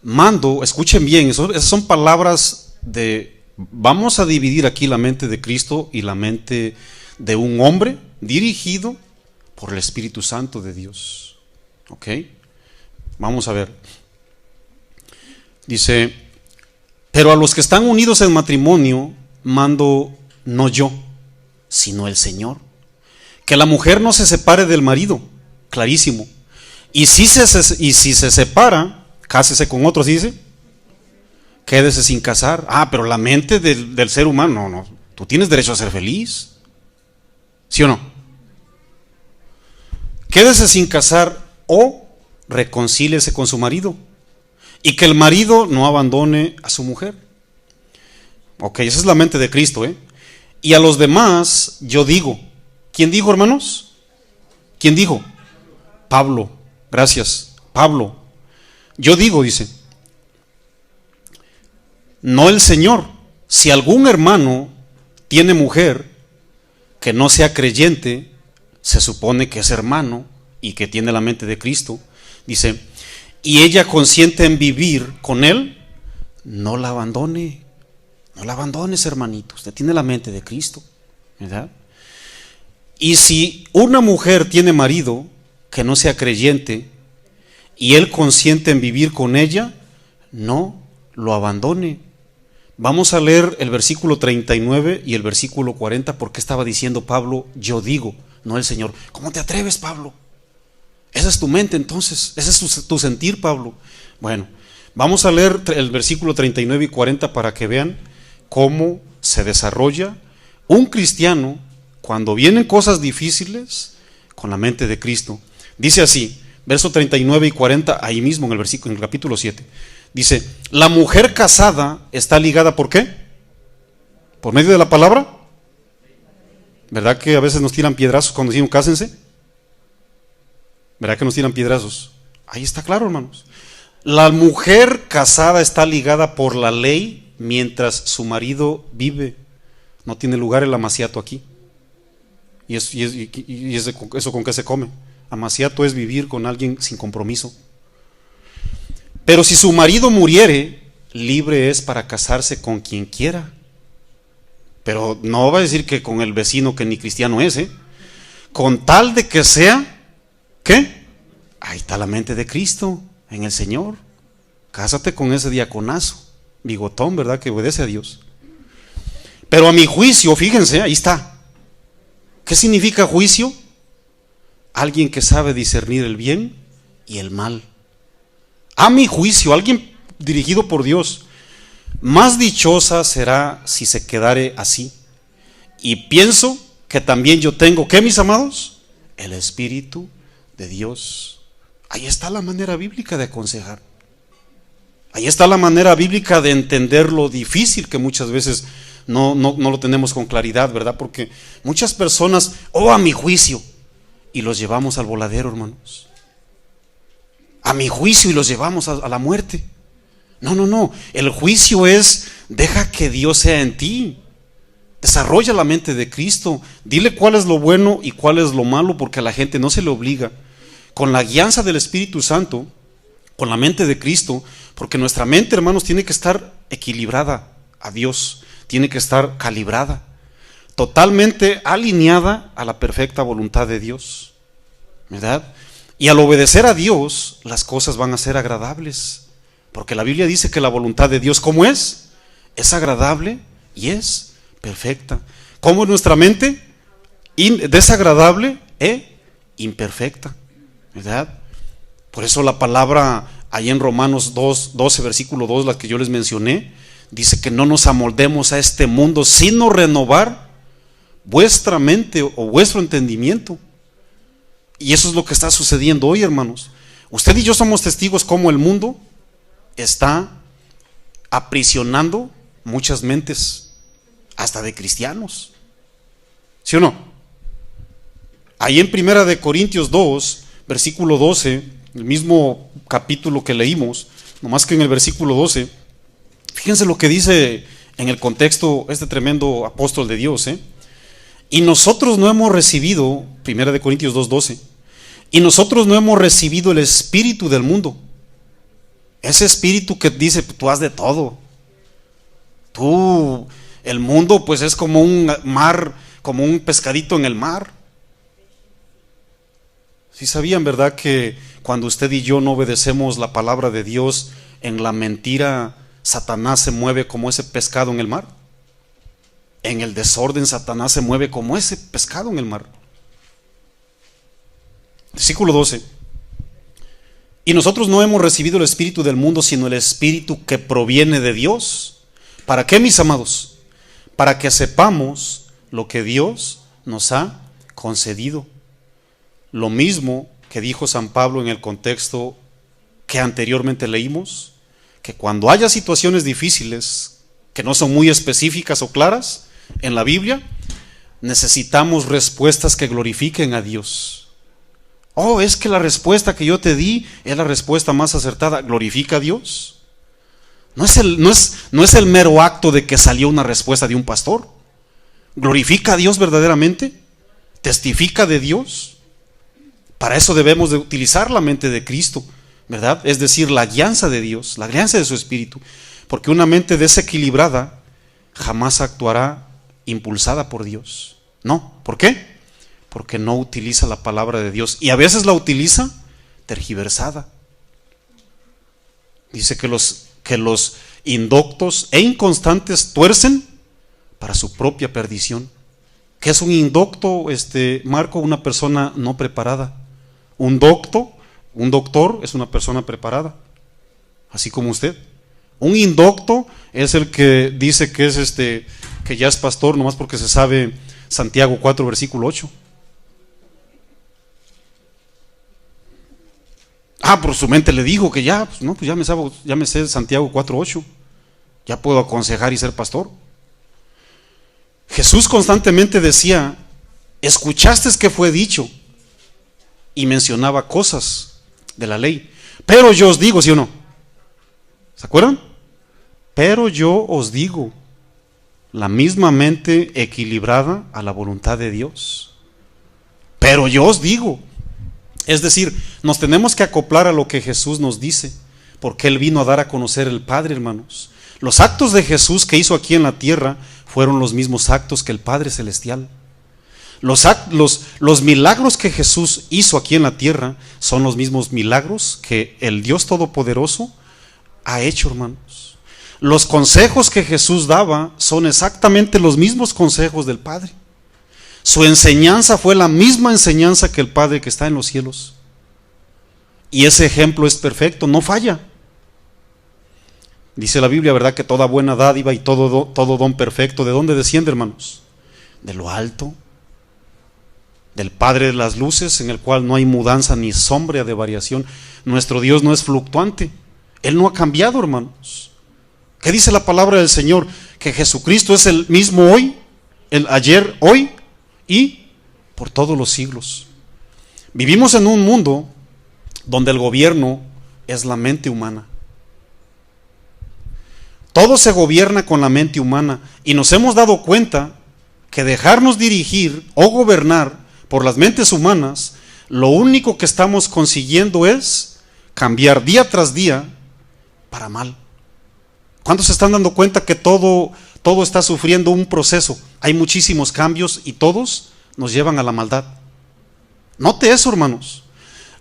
mando, escuchen bien, esas son palabras vamos a dividir aquí la mente de Cristo y la mente de un hombre dirigido por el Espíritu Santo de Dios. ¿Ok? Vamos a ver. Dice: pero a los que están unidos en matrimonio, mando no yo, sino el Señor, que la mujer no se separe del marido. Clarísimo. Y si se separa, cásese con otros, dice. Quédese sin casar. Pero la mente del ser humano, no. Tú tienes derecho a ser feliz. ¿Sí o no? Quédese sin casar o reconcíliese con su marido. Y que el marido no abandone a su mujer. Ok, esa es la mente de Cristo, Y a los demás yo digo. ¿Quién dijo, hermanos? ¿Quién dijo? Pablo. Gracias, Pablo. Yo digo, dice, no el Señor. Si algún hermano tiene mujer que no sea creyente, se supone que es hermano y que tiene la mente de Cristo, dice, y ella consiente en vivir con él, no la abandone. No la abandones, hermanito. Usted tiene la mente de Cristo, ¿verdad? Y si una mujer tiene marido que no sea creyente y él consiente en vivir con ella, no lo abandone. Vamos a leer el versículo 39 y el versículo 40, porque estaba diciendo Pablo, yo digo, no el Señor. ¿Cómo te atreves, Pablo? Esa es tu mente entonces, ese es tu sentir, Pablo. Bueno, Vamos a leer el versículo 39 y 40 para que vean cómo se desarrolla un cristiano cuando vienen cosas difíciles con la mente de Cristo. Dice así, verso 39 y 40, ahí mismo en el versículo, en el capítulo 7. Dice, la mujer casada está ligada, ¿por qué? ¿Por medio de la palabra? ¿Verdad que a veces nos tiran piedrazos cuando decimos cásense? ¿Verdad que nos tiran piedrazos? Ahí está claro, hermanos. La mujer casada está ligada por la ley mientras su marido vive. No tiene lugar el amaciato aquí. ¿Eso con qué se come? Amaciato es vivir con alguien sin compromiso. Pero si su marido muriere, libre es para casarse con quien quiera. Pero no va a decir que con el vecino que ni cristiano es, con tal de que sea, ¿qué? Ahí está la mente de Cristo en el Señor. Cásate con ese diaconazo, bigotón, ¿verdad? Que obedece a Dios. Pero a mi juicio, fíjense, ahí está. ¿Qué significa juicio? Alguien que sabe discernir el bien y el mal. A mi juicio, alguien dirigido por Dios. Más dichosa será si se quedare así. Y pienso que también yo tengo, ¿qué, mis amados? El Espíritu de Dios. Ahí está la manera bíblica de aconsejar. Ahí está la manera bíblica de entender lo difícil que muchas veces no lo tenemos con claridad, ¿verdad? Porque muchas personas, a mi juicio, y los llevamos al voladero, hermanos. A mi juicio y los llevamos a la muerte. No. El juicio es, deja que Dios sea en ti. Desarrolla la mente de Cristo. Dile cuál es lo bueno y cuál es lo malo, porque a la gente no se le obliga. Con la guianza del Espíritu Santo, con la mente de Cristo, porque nuestra mente, hermanos, tiene que estar equilibrada a Dios, tiene que estar calibrada, totalmente alineada a la perfecta voluntad de Dios, ¿verdad? Y al obedecer a Dios, las cosas van a ser agradables, porque la Biblia dice que la voluntad de Dios, ¿cómo es? Es agradable y es perfecta. ¿Cómo es nuestra mente? Desagradable e imperfecta, ¿verdad? Por eso la palabra ahí en Romanos 12, versículo 2, la que yo les mencioné, dice que no nos amoldemos a este mundo, sino renovar vuestra mente o vuestro entendimiento. Y eso es lo que está sucediendo hoy, hermanos. Usted y yo somos testigos cómo el mundo está aprisionando muchas mentes, hasta de cristianos. ¿Sí o no? Ahí en 1 Corintios 2, versículo 12, el mismo capítulo que leímos, nomás que en el versículo 12, fíjense lo que dice en el contexto este tremendo apóstol de Dios, y nosotros no hemos recibido, 1 Corintios 2:12, y nosotros no hemos recibido el espíritu del mundo. Ese espíritu que dice, tú haz de todo. El mundo pues es como un mar, como un pescadito en el mar. ¿Sí sabían, verdad, que cuando usted y yo no obedecemos la palabra de Dios, en la mentira Satanás se mueve como ese pescado en el mar? En el desorden Satanás se mueve como ese pescado en el mar. Versículo 12. Y nosotros no hemos recibido el espíritu del mundo, sino el espíritu que proviene de Dios. ¿Para qué, mis amados? Para que sepamos lo que Dios nos ha concedido. Lo mismo que dijo San Pablo en el contexto que anteriormente leímos, que cuando haya situaciones difíciles que no son muy específicas o claras en la Biblia, necesitamos respuestas que glorifiquen a Dios. Es que la respuesta que yo te di es la respuesta más acertada. ¿Glorifica a Dios? No es el mero acto de que salió una respuesta de un pastor. ¿Glorifica a Dios verdaderamente? ¿Testifica de Dios? Para eso debemos de utilizar la mente de Cristo, ¿verdad? Es decir, la guianza de Dios, la guianza de su Espíritu. Porque una mente desequilibrada jamás actuará impulsada por Dios. No, ¿por qué? Porque no utiliza la palabra de Dios y a veces la utiliza tergiversada. Dice que los indoctos e inconstantes tuercen para su propia perdición. ¿Qué es un indocto, Marco? Una persona no preparada. Un doctor es una persona preparada. así como usted. Un indocto es el que dice que es que ya es pastor nomás porque se sabe Santiago 4 versículo 8. Por su mente le dijo que ya, pues no, pues ya me sé Santiago 4:8. Ya puedo aconsejar y ser pastor. Jesús constantemente decía, escuchaste que fue dicho, y mencionaba cosas de la ley. Pero yo os digo, ¿sí o no? ¿Se acuerdan? Pero yo os digo, la misma mente equilibrada a la voluntad de Dios. Pero yo os digo, es decir, nos tenemos que acoplar a lo que Jesús nos dice, porque Él vino a dar a conocer el Padre, hermanos. Los actos de Jesús que hizo aquí en la tierra fueron los mismos actos que el Padre Celestial. Los milagros que Jesús hizo aquí en la tierra son los mismos milagros que el Dios Todopoderoso ha hecho, hermanos. Los consejos que Jesús daba son exactamente los mismos consejos del Padre. Su enseñanza fue la misma enseñanza que el Padre que está en los cielos. Y ese ejemplo es perfecto, no falla. Dice la Biblia, ¿verdad?, que toda buena dádiva y todo don perfecto, ¿de dónde desciende, hermanos? De lo alto, del Padre de las luces, en el cual no hay mudanza ni sombra de variación. Nuestro Dios no es fluctuante, Él no ha cambiado, hermanos. ¿Qué dice la palabra del Señor? Que Jesucristo es el mismo hoy, el ayer, hoy y por todos los siglos. Vivimos en un mundo donde el gobierno es la mente humana. Todo se gobierna con la mente humana, y nos hemos dado cuenta que dejarnos dirigir o gobernar por las mentes humanas, lo único que estamos consiguiendo es cambiar día tras día para mal. ¿Cuántos se están dando cuenta que todo está sufriendo un proceso? Hay muchísimos cambios y todos nos llevan a la maldad. Note eso, hermanos.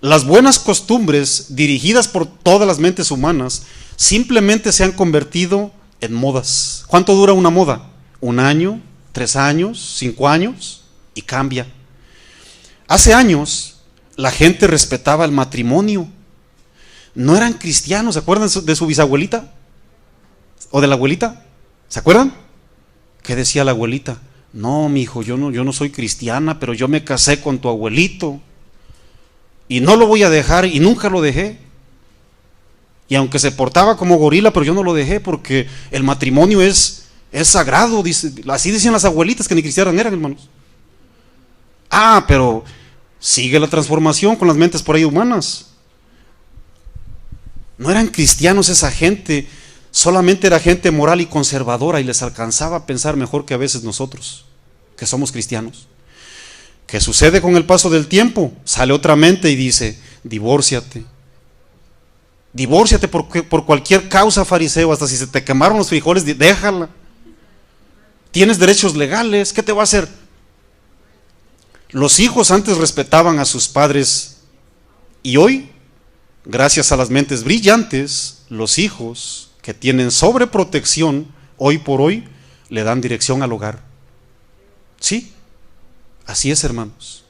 Las buenas costumbres dirigidas por todas las mentes humanas simplemente se han convertido en modas. ¿Cuánto dura una moda? 1 año, 3 años, 5 años, y cambia. Hace años la gente respetaba el matrimonio. No eran cristianos. ¿Se acuerdan de su bisabuelita? ¿O de la abuelita? ¿Se acuerdan? ¿Qué decía la abuelita? No, mi hijo, yo no soy cristiana, pero yo me casé con tu abuelito y no lo voy a dejar, y nunca lo dejé. Y aunque se portaba como gorila, pero yo no lo dejé porque el matrimonio es sagrado, así decían las abuelitas, que ni cristianas eran, hermanos. Pero sigue la transformación con las mentes por ahí humanas. No eran cristianos esa gente, solamente era gente moral y conservadora, y les alcanzaba a pensar mejor que a veces nosotros, que somos cristianos. ¿Qué sucede con el paso del tiempo? Sale otra mente y dice, divórciate. Divórciate por cualquier causa, fariseo, hasta si se te quemaron los frijoles, déjala. Tienes derechos legales, ¿qué te va a hacer? Los hijos antes respetaban a sus padres, y hoy, gracias a las mentes brillantes, los hijos que tienen sobreprotección, hoy por hoy, le dan dirección al hogar. Sí, así es, hermanos,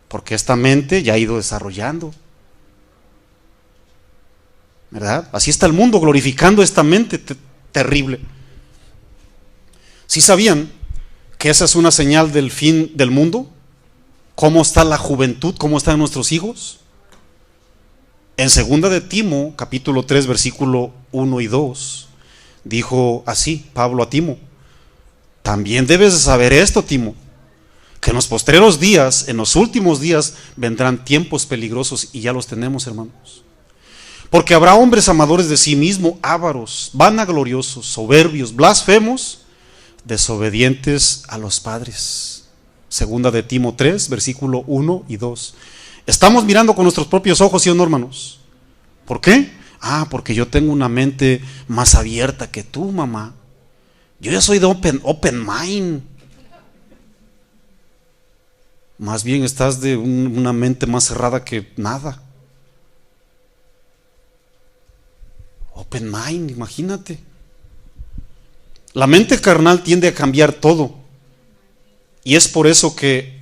porque esta mente ya ha ido desarrollando, ¿verdad? Así está el mundo glorificando esta mente terrible. ¿Sí sabían que esa es una señal del fin del mundo? ¿Cómo está la juventud? ¿Cómo están nuestros hijos? En 2 de Timo, capítulo 3, versículo 1 y 2, dijo así Pablo a Timo: también debes de saber esto, Timo, que en los postreros días, en los últimos días, vendrán tiempos peligrosos, y ya los tenemos, hermanos. Porque habrá hombres amadores de sí mismos, ávaros, vanagloriosos, soberbios, blasfemos, desobedientes a los padres. 2 de Timo 3, versículo 1 y 2. Estamos mirando con nuestros propios ojos, ¿sí o no, hermanos? ¿Por qué? Porque yo tengo una mente más abierta que tú, mamá. Yo ya soy de open mind. Más bien estás de una mente más cerrada que nada. Open mind, imagínate. La mente carnal tiende a cambiar todo, y es por eso que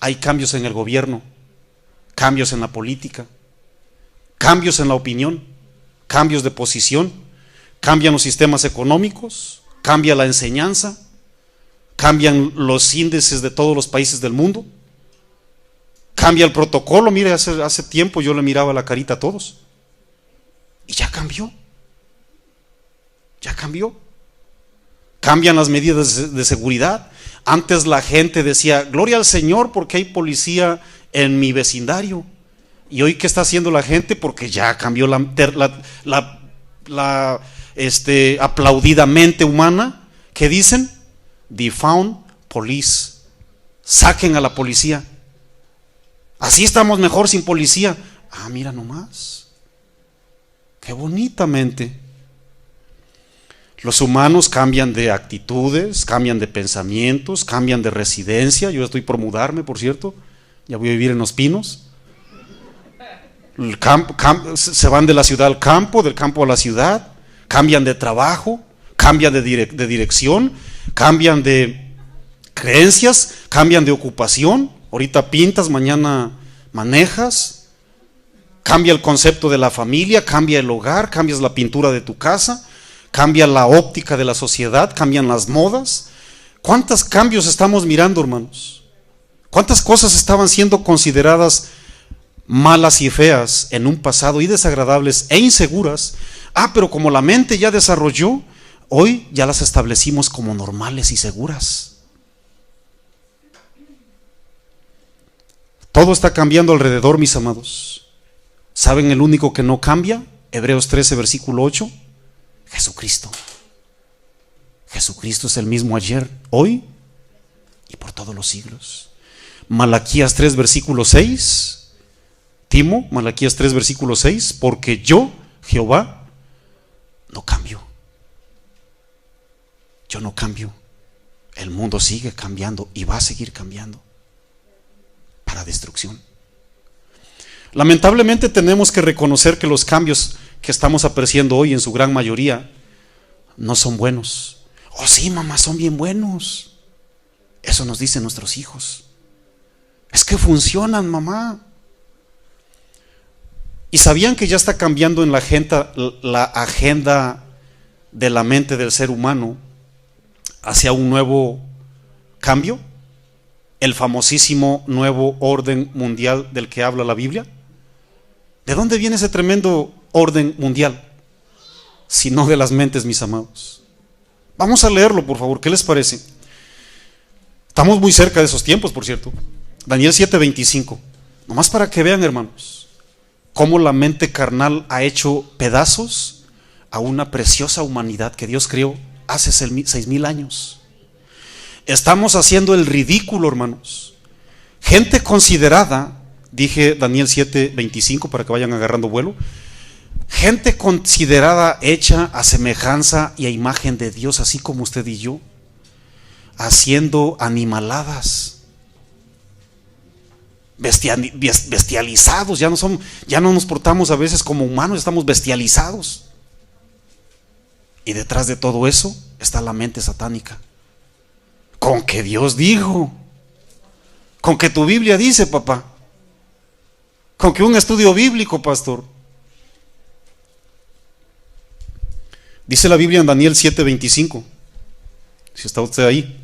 hay cambios en el gobierno, cambios en la política, cambios en la opinión. cambios de posición, cambian los sistemas económicos, cambia la enseñanza, cambian los índices de todos los países del mundo, cambia el protocolo. Mire, hace tiempo yo le miraba la carita a todos y ya cambió. Cambian las medidas de seguridad. Antes la gente decía, gloria al Señor porque hay policía en mi vecindario. Y hoy, ¿qué está haciendo la gente? Porque ya cambió la aplaudida mente humana. ¿Qué dicen? Defund police. Saquen a la policía. Así estamos mejor sin policía. Ah, mira nomás. Qué bonita mente. Los humanos cambian de actitudes, cambian de pensamientos, cambian de residencia. Yo estoy por mudarme, por cierto. Ya voy a vivir en Los Pinos. Se van de la ciudad al campo, del campo a la ciudad. Cambian de trabajo, cambian de dirección, cambian de creencias, cambian de ocupación. Ahorita pintas, mañana manejas. Cambia el concepto de la familia, cambia el hogar, cambias la pintura de tu casa, cambia la óptica de la sociedad, cambian las modas. ¿Cuántos cambios estamos mirando, hermanos? ¿Cuántas cosas estaban siendo consideradas malas y feas en un pasado y desagradables e inseguras? Pero como la mente ya desarrolló, hoy ya las establecimos como normales y seguras. Todo está cambiando alrededor, mis amados. ¿Saben el único que no cambia? Hebreos 13, versículo 8. Jesucristo. Jesucristo es el mismo ayer, hoy y por todos los siglos. Malaquías 3, versículo 6. Timo, Malaquías 3, versículo 6. Porque yo, Jehová, no cambio. Yo no cambio. El mundo sigue cambiando y va a seguir cambiando para destrucción. Lamentablemente tenemos que reconocer que los cambios que estamos apreciando hoy en su gran mayoría no son buenos. Oh sí, mamá, son bien buenos. Eso nos dicen nuestros hijos. Es que funcionan, mamá. ¿Y sabían que ya está cambiando en la agenda de la mente del ser humano hacia un nuevo cambio? El famosísimo nuevo orden mundial del que habla la Biblia. ¿De dónde viene ese tremendo orden mundial? Si no de las mentes, mis amados. Vamos a leerlo, por favor, ¿qué les parece? Estamos muy cerca de esos tiempos, por cierto. Daniel 7:25. Nomás para que vean, hermanos, cómo la mente carnal ha hecho pedazos a una preciosa humanidad que Dios creó hace 6,000 años. Estamos haciendo el ridículo, hermanos. Gente considerada, dije Daniel 7:25 para que vayan agarrando vuelo. Gente considerada hecha a semejanza y a imagen de Dios, así como usted y yo, haciendo animaladas, bestializados. Ya no nos portamos a veces como humanos, estamos bestializados. Y detrás de todo eso está la mente satánica. Con que Dios dijo, con que tu Biblia dice, papá, con que un estudio bíblico, pastor. Dice la Biblia en Daniel 7:25, si está usted ahí.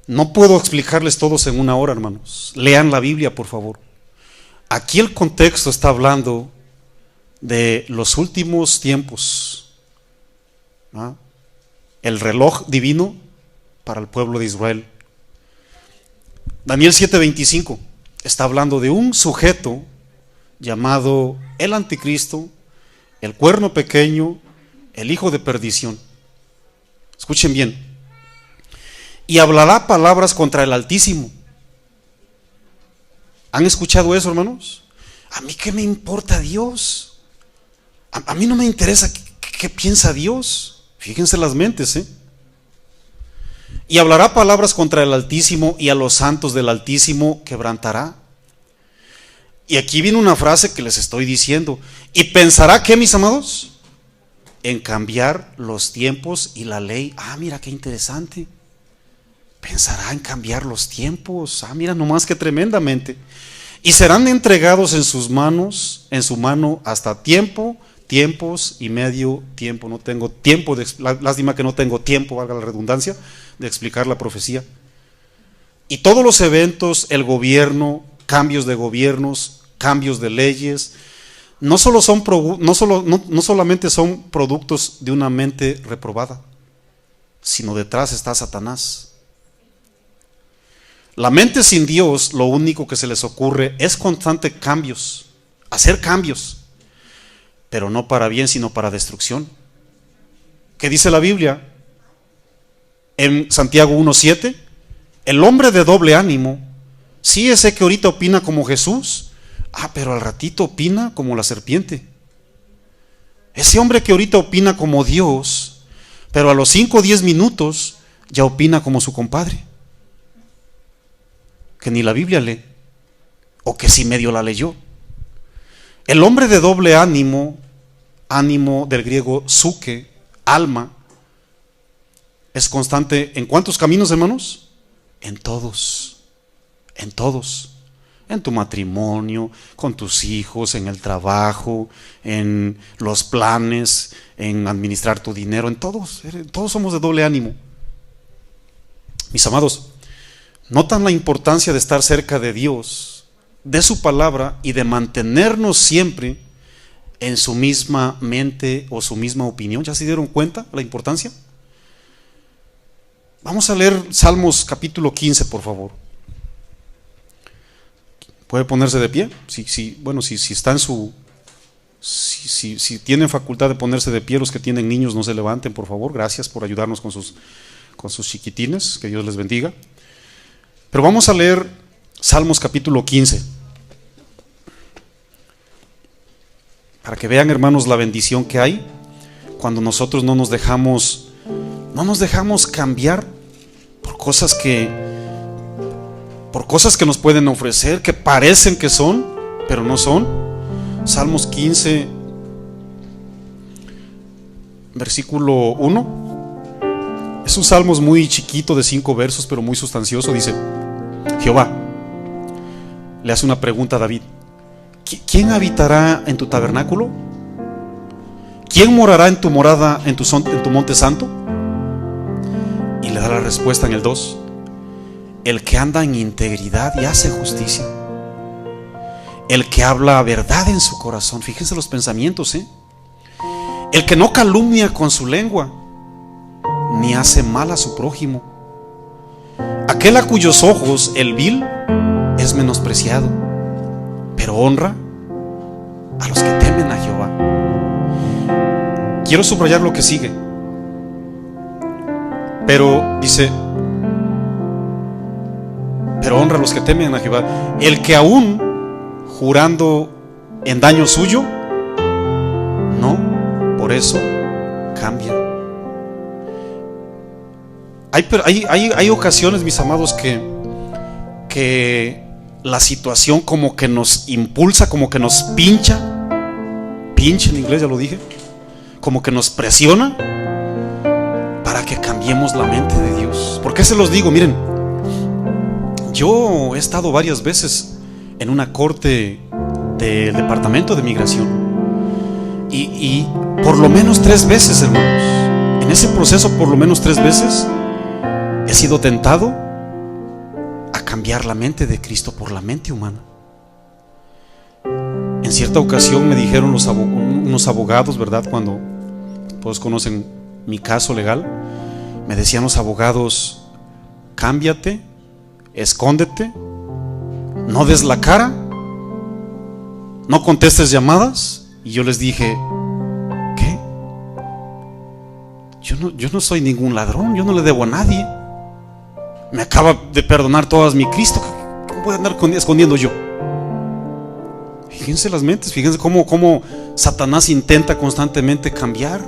No puedo explicarles todos en una hora, hermanos. Lean la Biblia, por favor. Aquí el contexto está hablando de los últimos tiempos, ¿no? El reloj divino para el pueblo de Israel. Daniel 7:25 está hablando de un sujeto llamado el anticristo, el cuerno pequeño, el hijo de perdición. Escuchen bien. Y hablará palabras contra el Altísimo. ¿Han escuchado eso, hermanos? ¿A mí qué me importa Dios? A mí no me interesa qué piensa Dios. Fíjense las mentes, Y hablará palabras contra el Altísimo, y a los santos del Altísimo quebrantará. Y aquí viene una frase que les estoy diciendo. ¿Y pensará qué, mis amados? En cambiar los tiempos y la ley. Mira qué interesante. Pensará en cambiar los tiempos. Mira nomás qué tremendamente. y serán entregados en sus manos, en su mano, hasta tiempos y medio tiempo. No tengo tiempo, lástima que no tengo tiempo, valga la redundancia, de explicar la profecía. Y todos los eventos, el gobierno, cambios de gobiernos, cambios de leyes, no solamente son productos de una mente reprobada, sino detrás está Satanás. La mente sin Dios, lo único que se les ocurre es constante cambios, hacer cambios, pero no para bien, sino para destrucción. ¿Qué dice la Biblia? En Santiago 1:7, el hombre de doble ánimo, sí, ese que ahorita opina como Jesús, pero al ratito opina como la serpiente. Ese hombre que ahorita opina como Dios, pero a los 5 o 10 minutos ya opina como su compadre, que ni la Biblia lee, o que si medio la leyó. El hombre de doble ánimo, ánimo del griego suke, alma, es constante. ¿En cuántos caminos, hermanos? En todos, en todos. En tu matrimonio, con tus hijos, en el trabajo, en los planes, en administrar tu dinero, en todos somos de doble ánimo. Mis amados, notan la importancia de estar cerca de Dios, de su palabra y de mantenernos siempre en su misma mente o su misma opinión. ¿Ya se dieron cuenta la importancia? Vamos a leer Salmos capítulo 15, por favor. ¿Puede ponerse de pie? Si está en su... Si tienen facultad de ponerse de pie, los que tienen niños no se levanten, por favor. Gracias por ayudarnos con sus chiquitines, que Dios les bendiga. Pero vamos a leer Salmos capítulo 15. Para que vean, hermanos, la bendición que hay cuando nosotros no nos dejamos cambiar por cosas que nos pueden ofrecer, que parecen que son, pero no son. Salmos 15, versículo 1. Es un salmos muy chiquito de 5 versos, pero muy sustancioso. Dice: Jehová le hace una pregunta a David: ¿quién habitará en tu tabernáculo? ¿Quién morará en tu morada, en tu monte santo? Y le da la respuesta en el 2: el que anda en integridad y hace justicia, el que habla verdad en su corazón. Fíjense los pensamientos, el que no calumnia con su lengua, ni hace mal a su prójimo, aquel a cuyos ojos el vil es menospreciado, pero honra a los que temen a Jehová. Quiero subrayar lo que sigue. Pero dice: pero honra a los que temen a Jehová. El que aún jurando en daño suyo, no, por eso cambia. Hay ocasiones, mis amados, que la situación como que nos impulsa, como que nos pincha en inglés, ya lo dije, como que nos presiona para que cambiemos la mente de Dios. ¿Por qué se los digo? Miren, yo he estado varias veces en una corte del departamento de migración y por lo menos 3 veces, hermanos, en ese proceso por lo menos 3 veces he sido tentado a cambiar la mente de Cristo por la mente humana. En cierta ocasión me dijeron unos abogados, ¿verdad? Cuando todos conocen mi caso legal, me decían los abogados: cámbiate, escóndete, no des la cara, no contestes llamadas. Y yo les dije: ¿qué? Yo no soy ningún ladrón, yo no le debo a nadie. Me acaba de perdonar todas mi Cristo. ¿Cómo voy a andar escondiendo yo? Fíjense las mentes, fíjense cómo Satanás intenta constantemente cambiar.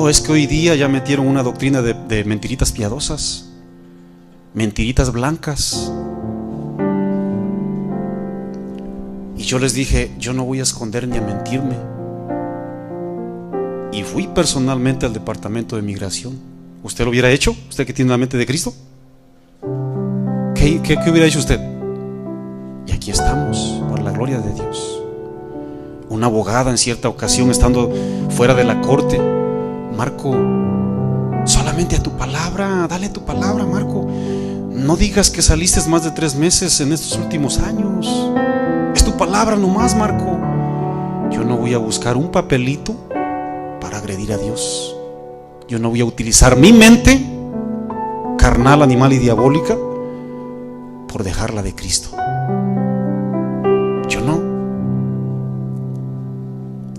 Es que hoy día ya metieron una doctrina de mentiritas piadosas, mentiritas blancas. Y yo les dije: yo no voy a esconder ni a mentirme. Y fui personalmente al departamento de migración. ¿Usted lo hubiera hecho? ¿Usted que tiene la mente de Cristo? ¿Qué hubiera hecho usted? Y aquí estamos, por la gloria de Dios. Una abogada en cierta ocasión, estando fuera de la corte: Marco, solamente a tu palabra, dale tu palabra, Marco. No digas que saliste más de 3 meses en estos últimos años. Es tu palabra nomás, Marco. Yo no voy a buscar un papelito para agredir a Dios. Yo no voy a utilizar mi mente carnal, animal y diabólica por dejarla de Cristo. Yo no.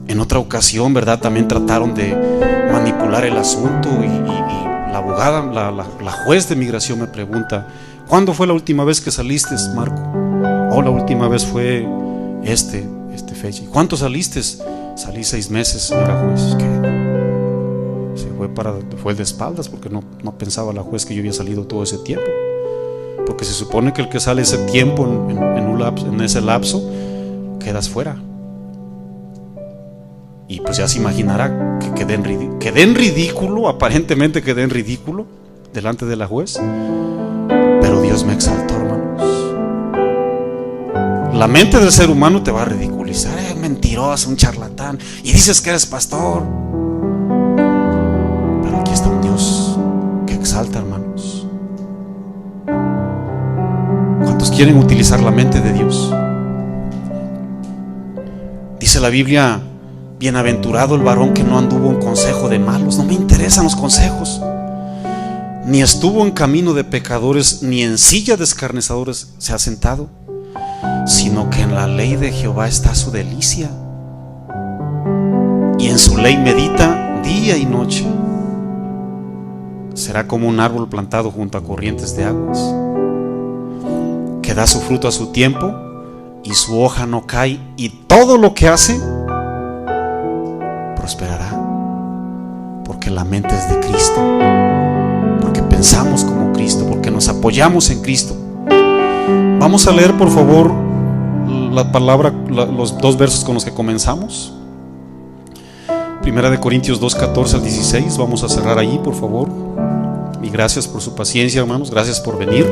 En otra ocasión, ¿verdad?, también trataron de manipular el asunto y la abogada, la juez de migración me pregunta: ¿cuándo fue la última vez que saliste, Marco? Oh, la última vez fue este fecha. ¿Cuánto saliste? Salí 6 meses, señora juez. ¿Qué? Se fue de espaldas, porque no pensaba la juez que yo había salido todo ese tiempo. Porque se supone que el que sale ese tiempo en ese lapso, quedas fuera. Y pues ya se imaginará que quedé en ridículo, aparentemente quedé en ridículo delante de la juez. Pero Dios me exaltó, hermanos. La mente del ser humano te va a ridiculizar: mentiroso, un charlatán, y dices que eres pastor. Pero aquí está un Dios que exalta, hermanos. ¿Cuántos quieren utilizar la mente de Dios? Dice la Biblia: bienaventurado el varón que no anduvo en consejo de malos. No me interesan los consejos. Ni estuvo en camino de pecadores, ni en silla de escarnecedores se ha sentado, sino que en la ley de Jehová está su delicia, y en su ley medita día y noche. Será como un árbol plantado junto a corrientes de aguas, que da su fruto a su tiempo, y su hoja no cae, y todo lo que hace prosperará, porque la mente es de Cristo, porque pensamos como Cristo, porque nos apoyamos en Cristo. Vamos a leer, por favor, la palabra, los 2 versos con los que comenzamos. Primera de Corintios 2, 14 al 16. Vamos a cerrar allí, por favor. Y gracias por su paciencia, hermanos. Gracias por venir.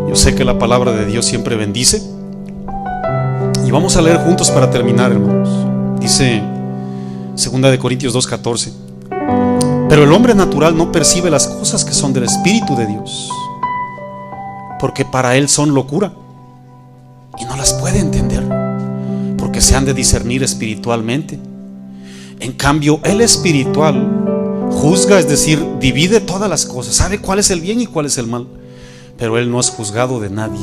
Yo sé que la palabra de Dios siempre bendice. Y vamos a leer juntos para terminar, hermanos. Dice Segunda de Corintios 2, 14: pero el hombre natural no percibe las cosas que son del Espíritu de Dios, porque para él son locura, y no las puede entender, porque se han de discernir espiritualmente. En cambio, el espiritual juzga, es decir, divide todas las cosas, sabe cuál es el bien y cuál es el mal, pero él no es juzgado de nadie.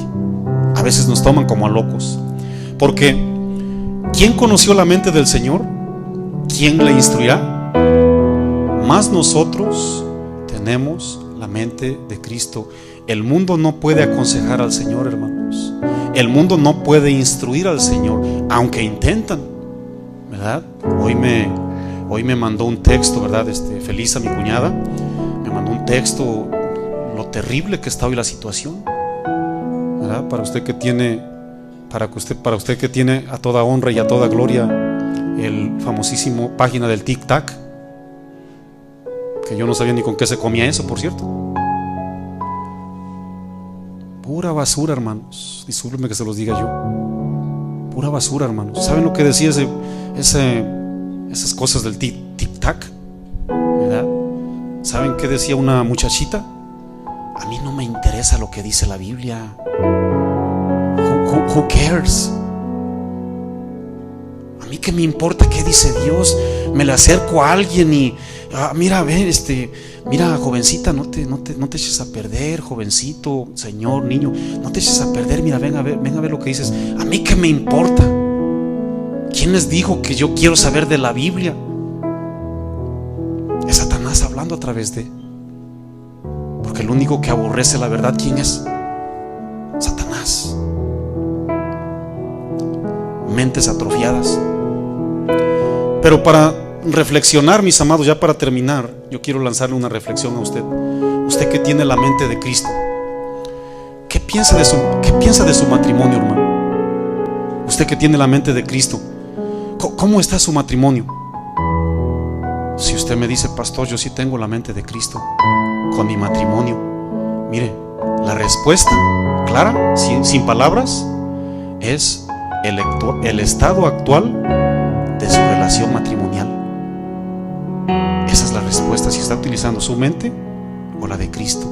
A veces nos toman como a locos, porque ¿quién conoció la mente del Señor? ¿Quién le instruirá? Mas nosotros tenemos la mente de Cristo. El mundo no puede aconsejar al Señor, hermanos. El mundo no puede instruir al Señor, aunque intentan, ¿verdad? Hoy me mandó un texto, ¿verdad? Felisa, mi cuñada, me mandó un texto, lo terrible que está hoy la situación, ¿verdad? Para usted que tiene a toda honra y a toda gloria el famosísimo página del Tic Tac, que yo no sabía ni con qué se comía eso, por cierto. Pura basura, hermanos. Discúlpenme que se los diga yo. Pura basura, hermanos. ¿Saben lo que decía esas cosas del Tic Tac? ¿Verdad? ¿Saben qué decía una muchachita? A mí no me interesa lo que dice la Biblia. Who cares? A mí qué me importa qué dice Dios. Me le acerco a alguien y mira, a ver, mira, jovencita, no te eches a perder, jovencito, señor, niño, no te eches a perder. Mira, ven a ver lo que dices. A mí qué me importa. ¿Quién les dijo que yo quiero saber de la Biblia? Es Satanás hablando a través de. Porque el único que aborrece la verdad, ¿quién es? Satanás. Mentes atrofiadas. Pero para reflexionar, mis amados, ya para terminar, yo quiero lanzarle una reflexión a usted. Usted que tiene la mente de Cristo, ¿qué piensa de su matrimonio, hermano? Usted que tiene la mente de Cristo, ¿cómo está su matrimonio? Si usted me dice: pastor, yo sí tengo la mente de Cristo con mi matrimonio. Mire, La respuesta clara, sin palabras, es el estado actual de su relación matrimonial. Esa es la respuesta, si está utilizando su mente o la de Cristo.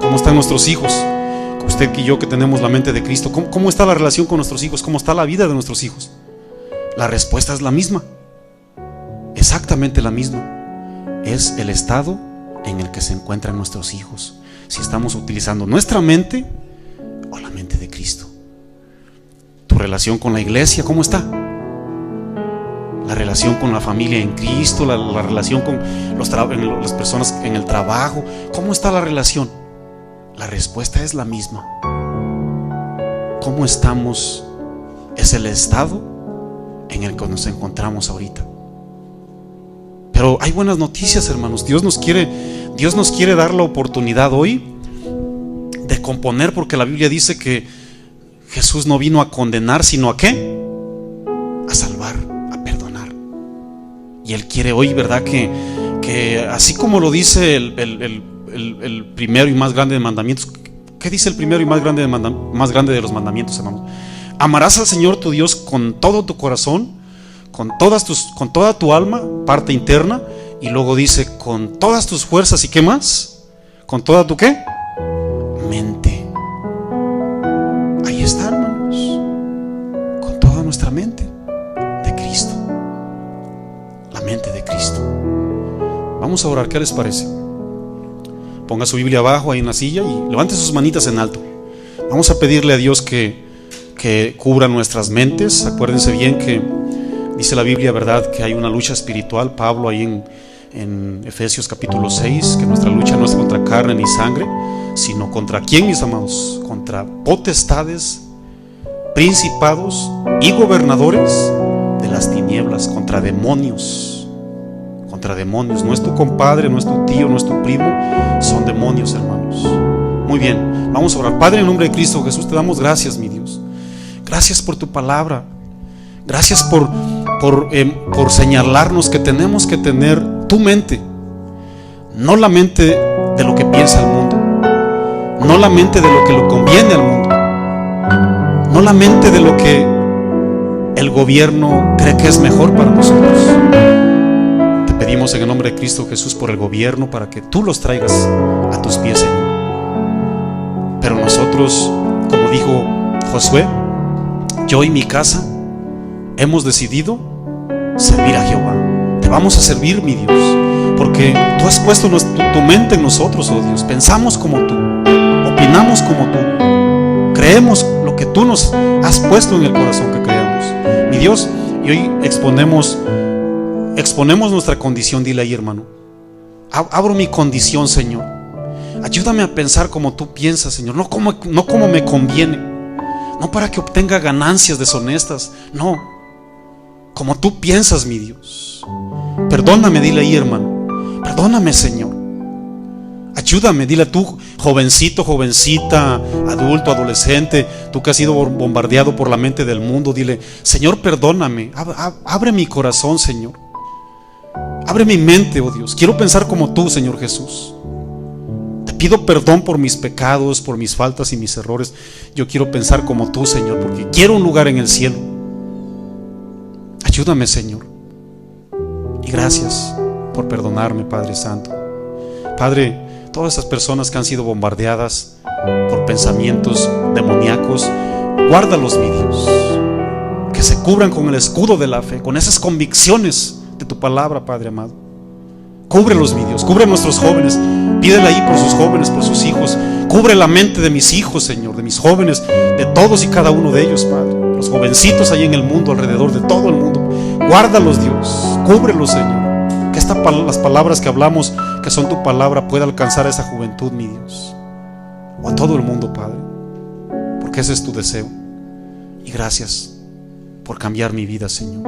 ¿Cómo están nuestros hijos? Usted y yo que tenemos la mente de Cristo, ¿cómo está la relación con nuestros hijos? ¿Cómo está la vida de nuestros hijos? La respuesta es la misma, exactamente la misma. Es el estado en el que se encuentran nuestros hijos, si estamos utilizando nuestra mente o la mente de Cristo. Tu relación con la iglesia, ¿cómo está? La relación con la familia en Cristo, la relación con las personas en el trabajo, ¿cómo está la relación? La respuesta es la misma. ¿Cómo estamos? Es el estado en el que nos encontramos ahorita. Pero hay buenas noticias, hermanos. Dios nos quiere dar la oportunidad hoy de componer, porque la Biblia dice que Jesús no vino a condenar, sino ¿a qué? A salvar, a perdonar. Y Él quiere hoy, ¿verdad? Que así como lo dice el primero y más grande de mandamientos. ¿Qué dice el primero y más grande de los mandamientos, hermanos? Amarás al Señor tu Dios con todo tu corazón, con toda tu alma, parte interna, y luego dice con todas tus fuerzas. ¿Y qué más? ¿Con toda tu qué? Mente. Ahí está, hermanos, con toda nuestra mente de Cristo, la mente de Cristo. Vamos a orar, ¿qué les parece? Ponga su Biblia abajo ahí en la silla y levante sus manitas en alto. Vamos a pedirle a Dios que cubra nuestras mentes. Acuérdense bien que dice la Biblia, ¿verdad?, que hay una lucha espiritual. Pablo ahí en Efesios capítulo 6, que nuestra lucha no es contra carne ni sangre, sino contra ¿quién, mis amados? Contra potestades, principados y gobernadores de las tinieblas, contra demonios. No es tu compadre, no es tu tío, no es tu primo, son demonios, hermanos. Muy bien, vamos a orar. Padre, en nombre de Cristo Jesús, te damos gracias, mi Dios. Gracias por tu palabra. Gracias por señalarnos que tenemos que tener tu mente, no la mente de lo que piensa el mundo, no la mente de lo que le conviene al mundo, no la mente de lo que el gobierno cree que es mejor para nosotros. Pedimos en el nombre de Cristo Jesús por el gobierno, para que tú los traigas a tus pies, Señor. Pero nosotros, como dijo Josué, yo y mi casa hemos decidido servir a Jehová. Te vamos a servir, mi Dios, porque tú has puesto tu mente en nosotros, oh Dios. Pensamos como tú, opinamos como tú, creemos lo que tú nos has puesto en el corazón que creamos, mi Dios. Y hoy exponemos nuestra condición. Dile ahí, hermano, abro mi condición, Señor. Ayúdame a pensar como tú piensas, Señor, no como me conviene, no para que obtenga ganancias deshonestas, no, como tú piensas, mi Dios. Perdóname, dile ahí, hermano, perdóname, Señor. Ayúdame, dile a tú, jovencito, jovencita, adulto, adolescente, tú que has sido bombardeado por la mente del mundo, dile, Señor, perdóname, abre mi corazón, Señor. Abre mi mente, oh Dios. Quiero pensar como tú, Señor Jesús. Te pido perdón por mis pecados, por mis faltas y mis errores. Yo quiero pensar como tú, Señor, porque quiero un lugar en el cielo. Ayúdame, Señor. Y gracias por perdonarme, Padre Santo. Padre, todas esas personas que han sido bombardeadas por pensamientos demoníacos, guárdalos, mi Dios. Que se cubran con el escudo de la fe, con esas convicciones de tu palabra, Padre amado. Cúbrelos, mi Dios, cubre a nuestros jóvenes. Pídele ahí por sus jóvenes, por sus hijos. Cubre la mente de mis hijos, Señor, de mis jóvenes, de todos y cada uno de ellos, Padre. Los jovencitos ahí en el mundo, alrededor de todo el mundo. Guárdalos, Dios, cúbrelos, Señor. Que las palabras que hablamos, que son tu palabra, pueda alcanzar a esa juventud, mi Dios, o a todo el mundo, Padre, porque ese es tu deseo. Y gracias por cambiar mi vida, Señor.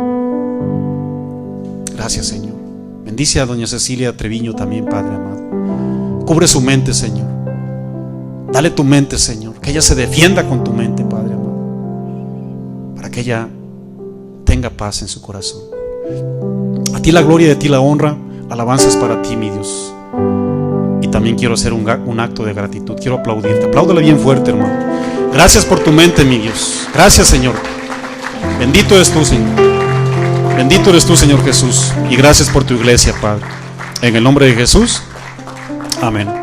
Gracias, Señor. Bendice a doña Cecilia Treviño también, Padre amado. Cubre su mente, Señor. Dale tu mente, Señor, que ella se defienda con tu mente, Padre amado, para que ella tenga paz en su corazón. A ti la gloria y a ti la honra. Alabanzas para ti, mi Dios. y también quiero hacer un acto de gratitud. Quiero aplaudirte. Apláudale bien fuerte, hermano. Gracias por tu mente, mi Dios. Gracias, Señor. Bendito eres tú, Señor. Bendito eres tú, Señor Jesús. Y gracias por tu iglesia, Padre. En el nombre de Jesús. Amén.